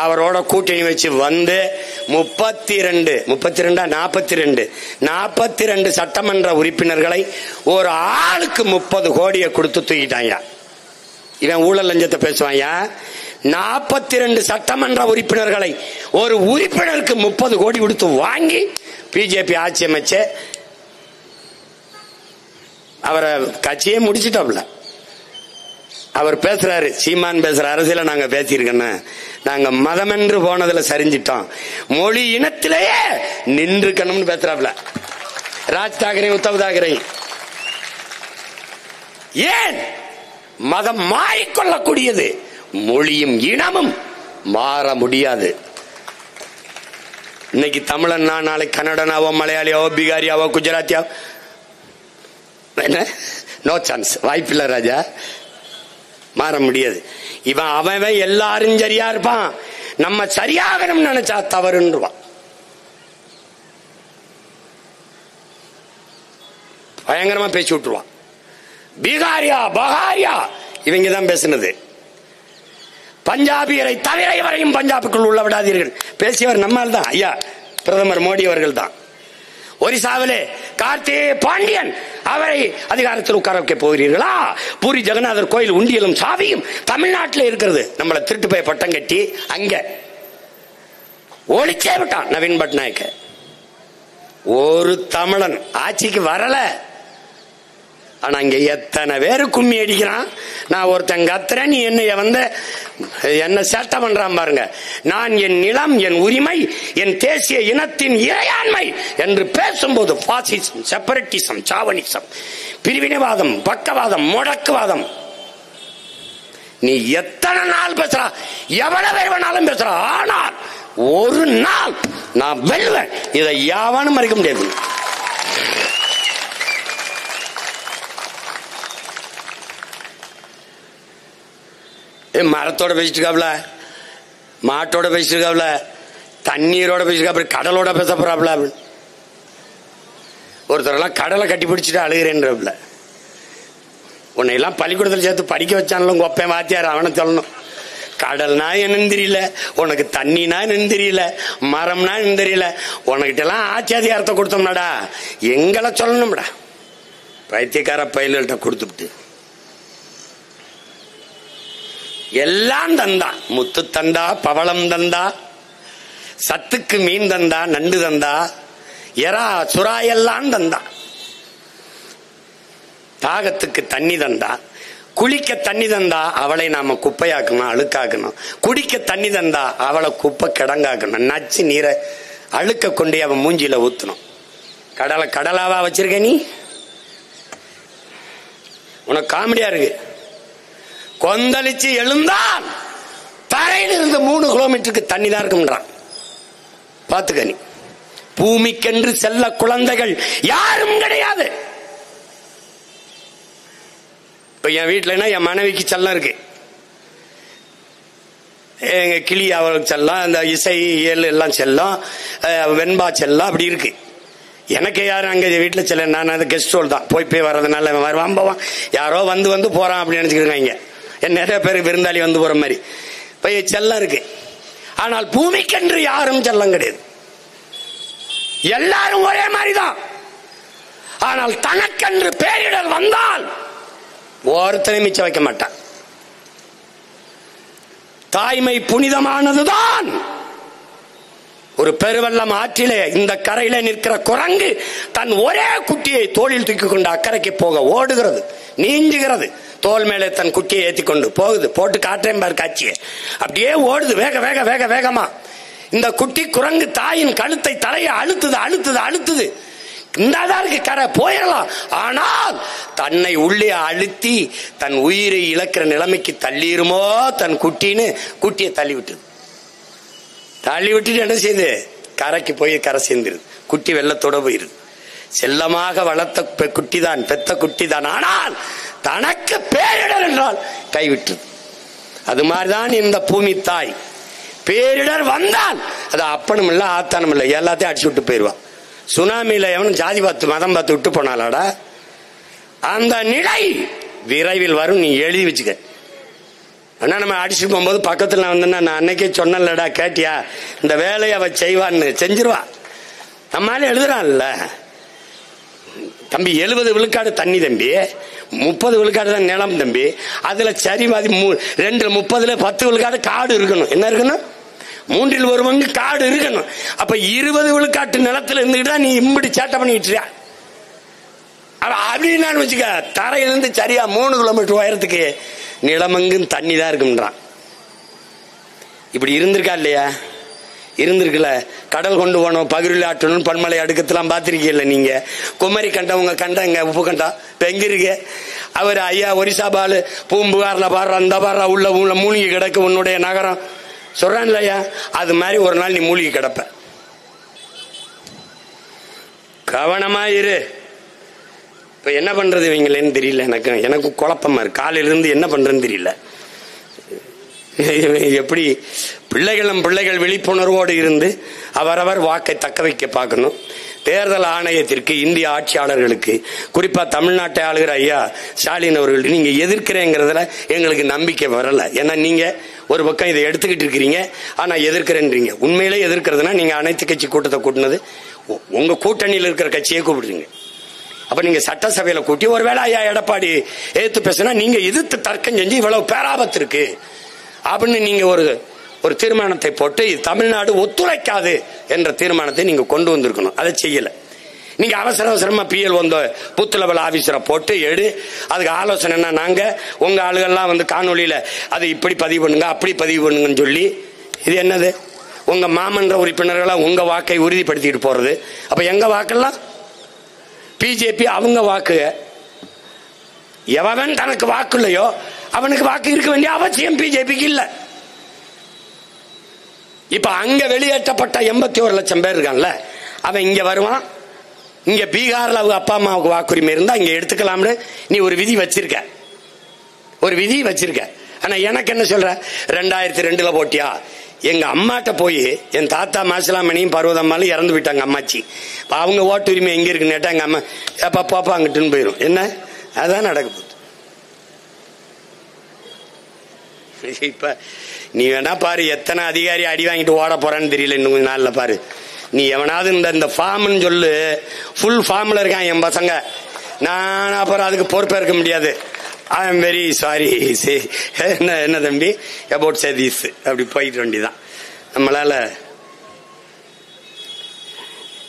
அவரோட கூட்டணி வச்சு வந்து 42 சட்டமன்ற உறுப்பினர்களை ஒரு ஆளுக்கு 30 கோடியை கொடுத்து தூக்கிட்டாங்க. இவன் ஊழல் லஞ்சத்தை பேசுவாயா. 42 சட்டமன்ற உறுப்பினர்களை ஒரு உறுப்பினருக்கு 30 கோடி கொடுத்து வாங்கி பிஜேபி ஆட்சி அமைச்சு அவரை கட்சியே முடிச்சுட்டோம்ல. அவர் பேசுறாரு, சீமான் பேசுற அரசியல நாங்க பேசியிருக்கோம், நாங்க மதம் என்று போனதுல சரிஞ்சிட்டோம், மொழி இனத்திலேயே நின்றுக்கணும்னு பேசுறாப்ல. ராஜ் தாக்கரே, உத்தவ் தாக்கரே ஏன் மதம் மாறிக்கொள்ளக்கூடியது, மொழியும் இனமும் மாற முடியாது. இன்னைக்கு தமிழன்னா நாளைக்கு கன்னடனாவோ, மலையாளியாவோ, பீகாரியாவோ, குஜராத்தியாவோ, நோ சான்ஸ், வாய்ப்பில்லை ராஜா, மாற முடியாது. இவன் அவன் எல்லாரும் சரியா இருப்பான், நம்ம சரியாகணும் நினைச்சா தவறுன்றான். பயங்கரமா பேசி விட்டுருவான். பீகாரியா பகாரியா இவங்க தான் பேசினது. பஞ்சாபியரை தவிர இவரையும் பஞ்சாபுக்குள் உள்ள விடாதீர்கள் பேசியவர் நம்மால் தான், ஐயா பிரதமர் மோடி அவர்கள் தான். ஒரிசாவிலே கார்த்தி பாண்டியன் அவரை அதிகாரத்தில் உட்கார வைக்க போகிறீர்களா? பூரி ஜெகநாதர் கோயில் உண்டியலும் சாவியும் தமிழ்நாட்டில் இருக்கிறது. நம்மளை திருட்டு போய் பட்டம் கட்டி அங்க ஒழிச்சே விட்டான் நவீன் பட்நாயக். ஒரு தமிழன் ஆட்சிக்கு வரல. ஆனா இங்க எத்தனை பேரு கும்மி அடிக்கிறான். நான் ஒருத்தன் கத்துறேன், நீ என்ன சேட்டை பண்றான் பாருங்க. நான் என் நிலம், என் உரிமை, என் தேசிய இனத்தின் இறையாண்மை என்று பேசும்போது பாசிசம், செப்பரேட்டிசம், சாவனிசம், பிரிவினைவாதம், பக்கவாதம், முடக்குவாதம், நீ எத்தனை நாள் பேசுறா, எவ்வளவு பேர் வேணாலும் பேசுறா. ஆனால் ஒரு நாள் நான் வெல்வேன், இதை யாவானும் மறைக்க முடியாது. மரத்தோட பேசிட்டுருக்காப்ல, மாட்டோட பேசிட்டுருக்காப்ல, தண்ணீரோட பேசிட்டு கடலோட பேச போறாப்ல. ஒருத்தரெல்லாம் கடலை கட்டி பிடிச்சிட்டு அழுகிறேன்றாப்ல. உன்னை எல்லாம் பள்ளிக்கூடத்தில் சேர்த்து படிக்க வச்சான்ல உங்க ஒப்பன் வாத்தியார், அவனை சொல்லணும். கடல்னா என்னன்னு தெரியல உனக்கு, தண்ணினா என்னன்னு தெரியல, மரம்னா என்னன்னு தெரியல. உனக்கிட்ட எல்லாம் ஆட்சியாதிகாரத்தை கொடுத்தோம்னாடா எங்களை சொல்லணும்டா. பைத்தியக்கார பயில்கள்கிட்ட கொடுத்துட்டு எல்லாம் தந்தா, முத்து தந்தா, பவளம் தந்தா, சத்துக்கு மீன் தந்தா, நண்டு தந்தா, எறா சுறா எல்லாம் தந்தா, தாகத்துக்கு தண்ணி தந்தா, குளிக்க தண்ணி தந்தா அவளை நாம குப்பையாக்கணும், அழுக்காக்கணும். குடிக்க தண்ணி தந்தா அவளை குப்பை கிடங்காக்கணும். நச்சு நீரை அழுக்க கொண்டு அவன் மூஞ்சில ஊத்தணும். கடலை கடலாவா வச்சிருக்க நீ? உனக்கு காமெடியா இருக்கு. கொந்தளிச்சு எழுந்தால் தரையில் இருந்து 3 கிலோமீட்டருக்கு தண்ணி தான் இருக்கும்ன்றான். பாத்துக்க நீ. பூமிக்கென்று செல்ல குழந்தைகள் யாரும் கிடையாது. இப்ப என் வீட்டுல என் மனைவிக்கு செல்லம் இருக்கு. கிளி அவளுக்கு செல்லம், இந்த இசை இயல் எல்லாம் செல்லம், வெண்பா செல்லம், அப்படி இருக்கு. எனக்கு யாரும் அங்கே வீட்டில் செல்ல, நான் அது கெஸ்ட் ஹோல் தான், போய் வர்றதுனால வருவான் போவான், யாரோ வந்து போறான் அப்படின்னு நினைச்சுக்கிருக்காங்க. நிறைய பேருக்கு விருந்தாளி வந்து போற மாதிரி போய் செல்லம் இருக்கு. ஆனால் பூமிக்கென்று யாரும் செல்லம் கிடையாது, எல்லாரும் ஒரே மாதிரிதான். ஆனால் தனக்கென்று பேரிடர் வந்தால் ஒருத்தனை மிச்சம் வைக்க மாட்டான். தாய்மை புனிதமானதுதான். ஒரு பெருவெள்ளம் ஆற்றிலே இந்த கரையில நிற்கிற குரங்கு தன் ஒரே குட்டியை தோளில் தூக்கி கொண்டு அக்கறைக்கு போக ஓடுகிறது, நீஞ்சுகிறது. தோல் மேலே தன் குட்டியை ஏற்றி கொண்டு போகுது. போட்டு காற்றேன் பார் காட்சியை. அப்படியே ஓடுது வேக வேக வேக வேகமா. இந்த குட்டி குரங்கு தாயின் கழுத்தை தலையை அழுத்துது. இருக்கு கரை போயிடலாம். ஆனால் தன்னை உள்ளே அழுத்தி தன் உயிரை இழக்கிற நிலைமைக்கு தள்ளிருமோ தன் குட்டின்னு குட்டியை தள்ளி விட்டுட்டு என்ன செய்யுது, கரைக்கு போய் கரை சேர்ந்துருது. குட்டி வெள்ளத்தோட போயிருது. செல்லமாக வளர்த்த குட்டிதான், பெத்த குட்டிதான். ஆனால் தனக்கு பேரிடர் என்றால் கைவிட்டு. அது மாதிரிதான் இந்த பூமி தாய். பேரிடர் வந்தால் அது அப்பனும் இல்ல ஆத்தானும் இல்ல, எல்லாத்தையும் அடிச்சு விட்டு போயிருவான். சுனாமியில எவனும் ஜாதி பார்த்து மதம் பார்த்து விட்டு போனாலாடா. அந்த நிலை விரைவில் வரும், நீ எழுதி வச்சுக்க. ஆனா நம்ம அடிச்சுட்டு போகும்போது பக்கத்துல வந்தேன்னா, நான் அன்னைக்கே சொன்னலடா கேட்டியா, இந்த வேலையை அவ செய்வான்னு செஞ்சிருவா. நம்மளால எழுதுறான்ல தம்பி, 70 விழுக்காடு தண்ணி தம்பி, 30 விழுக்காடு தான் நிலம் தம்பி. அதுல சரி மாதிரி 2 30 10 விழுக்காடு காடு இருக்கணும். என்ன இருக்கணும்? 3 1 பங்கு காடு இருக்கணும். அப்ப 20 விழுக்காட்டு நிலத்துல இருந்துகிட்டா நீ இம்படி சேட்டை பண்ணிட்டு அப்படின்னு வச்சுக்க. தரையிலிருந்து சரியா 3 கிலோமீட்டர் உயரத்துக்கு நிலமங்கும் தண்ணி தான் இருக்குன்றான். இப்படி இருந்திருக்கா இல்லையா? இருந்திருக்குல்ல. கடல் கொண்டு போனோம், பகிரில் ஆற்றணும், பன்மலை அடுக்கத்தெல்லாம் பார்த்திருக்கீங்கல்ல நீங்க. குமரி கண்டம் உங்க கண்டங்க, உப்பு கண்டம் இப்ப எங்க இருக்கு? அவர் ஐயா ஒரிசா பாலு பூம்புகார்ல பாடுற அந்த பாடுற உள்ள மூலிகை கிடக்கு உன்னுடைய நகரம் சொல்றான் இல்லையா? அது மாதிரி ஒரு நாள் நீ மூலிகை கிடப்ப. கவனமா இரு. இப்ப என்ன பண்றது இவங்களேன்னு தெரியல. எனக்கு குழப்பமா இருக்கு. காலையில இருந்து என்ன பண்றேன்னு தெரியல. எப்படி பிள்ளைகள் விழிப்புணர்வோடு இருந்து அவரவர் வாக்கை தக்க வைக்க பார்க்கணும். தேர்தல் ஆணையத்திற்கு, இந்திய ஆட்சியாளர்களுக்கு, குறிப்பா தமிழ்நாட்டை ஆளுகிற ஐயா ஸ்டாலின் அவர்கள் நீங்க எதிர்க்கிறேங்கிறதுல எங்களுக்கு நம்பிக்கை வரல. ஏன்னா நீங்க ஒரு பக்கம் இதை எடுத்துக்கிட்டு இருக்கிறீங்க, ஆனா எதிர்க்கிறேன்றீங்க. உண்மையிலே எதிர்க்கிறதுனா நீங்க அனைத்து கட்சி கூட்டத்தை கூட்டினது உங்க கூட்டணியில் இருக்கிற கட்சியை கூப்பிடுறீங்க. அப்ப நீங்க சட்டசபையில கூட்டி ஒருவேளை ஐயா எடப்பாடி எதிர்த்து பேசினா நீங்க எதிர்த்து தர்க்கம் செஞ்சு இவ்வளவு பேராபத்து இருக்கு அப்படின்னு நீங்க ஒரு தீர்மானத்தை போட்டு தமிழ்நாடு ஒத்துழைக்காது என்ற தீர்மானத்தை நீங்க கொண்டு வந்திருக்கணும். அதை செய்யல. நீங்க அவசரமா பிஎல் வந்த பூத் லெவல் ஆபீசரை போட்டு அதுக்கு ஆலோசனை நாங்க உங்க ஆளுகள்லாம் காணொலியில அதை இப்படி பதிவு பண்ணுங்க அப்படி பதிவு பண்ணுங்கன்னு சொல்லி, இது என்னது? உங்க மாமன்ற உறுப்பினர்களை உங்க வாக்கை உறுதிப்படுத்திட்டு போறது. அப்ப எங்க வாக்கெல்லாம் பிஜேபி அவங்க வாக்கு. எவன் தனக்கு வாக்கு இல்லையோ அவனுக்கு வாக்கு இருக்க வேண்டிய அவசியம் பிஜேபிக்கு இல்ல. இப்ப அங்க வெளியேற்றப்பட்ட 81 லட்சம் பேர் இருக்கான்ல, அவன் இங்க வருவான். இங்க பீகார்ல அவங்க அப்பா அம்மாவுக்கு வாக்குரிமை இருந்தா இங்க எடுத்துக்கலாம்னு நீ ஒரு விதி வச்சிருக்க. ஆனா எனக்கு என்ன சொல்ற, 2002 போட்டியா? எங்க அம்மாட்ட போய் என் தாத்தா மாசிலாமணியும் பர்வதம்மாலும் இறந்து போயிட்டாங்க அம்மாச்சி. அவங்க ஓட்டு உரிமை எங்க இருக்குன்னு கேட்டா எங்க அம்மா பாப்பா அங்கிட்டுன்னு போயிடும். என்ன அதான் நடக்க போகுது. இப்ப நீ வேணா பாரு, எத்தனை அதிகாரி அடி வாங்கிட்டு ஓட போறான்னு தெரியல. இன்னும் கொஞ்சம் நாள்ல பாரு. நீ எவனாவது இந்த ஃபார்ம்னு சொல்லு, ஃபுல் ஃபார்ம்ல இருக்கான் என் பசங்க. நான் அப்புறம் அதுக்கு பொறுப்பேற்க முடியாது. I am very sorry. என்ன தம்பி அபவுட் சதீஸ் அப்படி போயிட்டு வேண்டிதான். நம்மளால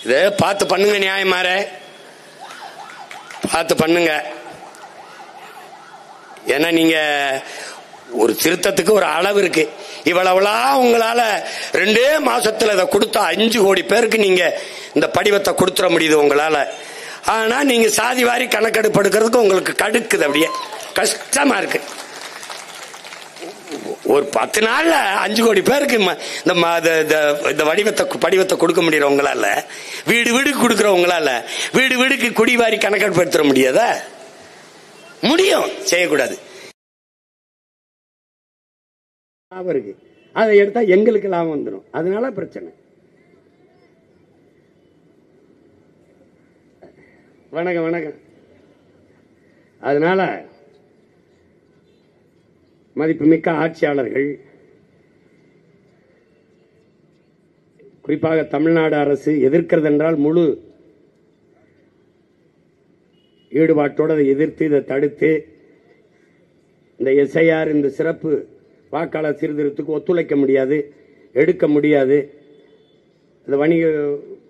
இத பார்த்து பண்ணுங்க, நியாயமாற பார்த்து பண்ணுங்க. ஏன்னா நீங்க ஒரு திருத்தத்துக்கு ஒரு அளவு இருக்கு. இவ்வளவுலாம் உங்களால 2 மாசத்துல இதை கொடுத்தா 5 கோடி பேருக்கு நீங்க இந்த படிவத்தை கொடுத்துட முடியுது உங்களால. ஆனா நீங்க சாதி வாரி கணக்கெடுப்பு எடுக்கிறதுக்கு உங்களுக்கு கடுக்குது, அப்படியே கஷ்டமா இருக்கு. ஒரு 10 நாள்ல 5 கோடி பேருக்கு இந்த படிவத்தை கொடுக்க முடியற உங்களால, வீடுக்கு கொடுக்கறவங்களால வீடுக்கு குடிவாரி கணக்கெடுப்பு எடுத்துட முடியாதா? முடியும், செய்யக்கூடாது. அதை எடுத்தா எங்களுக்கு லாபம் வந்துடும். அதனால பிரச்சனை. வணக்கம் வணக்கம். அதனால மதிப்புமிக்க ஆட்சியாளர்கள், குறிப்பாக தமிழ்நாடு அரசு எதிர்க்கிறது என்றால் முழு ஈடுபாட்டோடு அதை எதிர்த்து இதை தடுத்து இந்த எஸ்ஐஆர் இந்த சிறப்பு வாக்காளர் சீர்திருத்தத்துக்கு ஒத்துழைக்க முடியாது, எடுக்க முடியாது. இந்த வணிக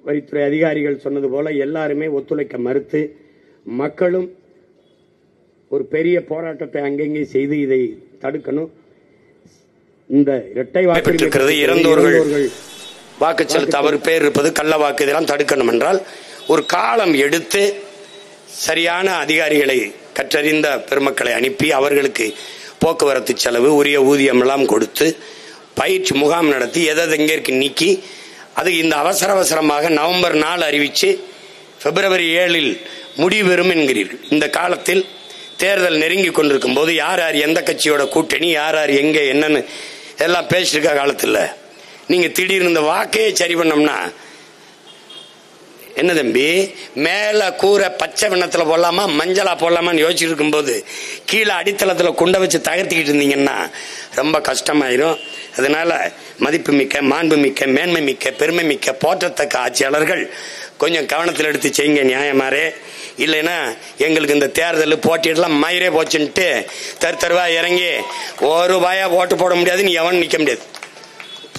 வரித்துறை அதிகாரிகள் சொன்னது போல எல்லாருமே ஒத்துழைக்க மறுத்து மக்களும் ஒரு பெரிய போராட்டத்தை அங்கங்கே செய்து இதை தடுக்கணும். இந்த இரட்டை வாக்கு இறந்தோர்கள் வாக்கு செலுத்த அவர் பேர் இருப்பது கள்ள வாக்கு, இதெல்லாம் தடுக்கணும் என்றால் ஒரு காலம் எடுத்து சரியான அதிகாரிகளை கற்றறிந்த பெருமக்களை அனுப்பி அவர்களுக்கு போக்குவரத்து செலவு உரிய ஊதியம் எல்லாம் கொடுத்து பயிற்சி முகாம் நடத்தி எதை எங்கே நீக்கி அது இந்த அவசரமாக நவம்பர் 4 அறிவிச்சு பிப்ரவரி 7 முடிவு பெறும் என்கிறீர்கள். இந்த காலத்தில் தேர்தல் நெருங்கி கொண்டிருக்கும் போது யார் யார் எந்த கட்சியோட கூட்டணி, யார் யார் எங்க என்னன்னு எல்லாம் பேசிருக்க காலத்தில் நீங்க திடீர்னு இந்த வாக்கையே சரி பண்ணோம்னா என்ன தம்பி, மேல கூரை பச்சை வண்ணத்துல போடலாமா மஞ்சளா போடலாமான்னு யோசிச்சுட்டு இருக்கும் போது கீழே அடித்தளத்துல குண்டை வச்சு தகர்த்திக்கிட்டு இருந்தீங்கன்னா ரொம்ப கஷ்டமாயிரும். அதனால மதிப்புமிக்க, மாண்புமிக்க, மேன்மை மிக்க, பெருமை மிக்க, போற்றத்தக்க ஆட்சியாளர்கள் கொஞ்சம் கவனத்தில் எடுத்து செய்யுங்க நியாயமாரே. இல்லைன்னா எங்களுக்கு இந்த தேர்தல் போட்டியெல்லாம் மயிரே போச்சுன்ட்டு தருவா இறங்கி ஒரு ரூபாயா ஓட்டு போட முடியாது, நீ எவன் நிக்க முடியாது.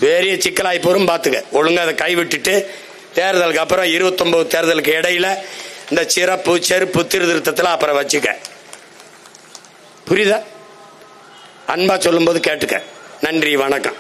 பெரிய சிக்கலாய் போரும் பாத்துக்க. ஒழுங்கா அதை கைவிட்டுட்டு தேர்தலுக்கு அப்புறம் 29 தேர்தலுக்கு இடையில இந்த சிறப்பு செருப்பு திருத்தத்தில் அப்புறம் வச்சுக்க. புரியுதா? அன்பா சொல்லும் போது கேட்டுக்க. நன்றி, வணக்கம்.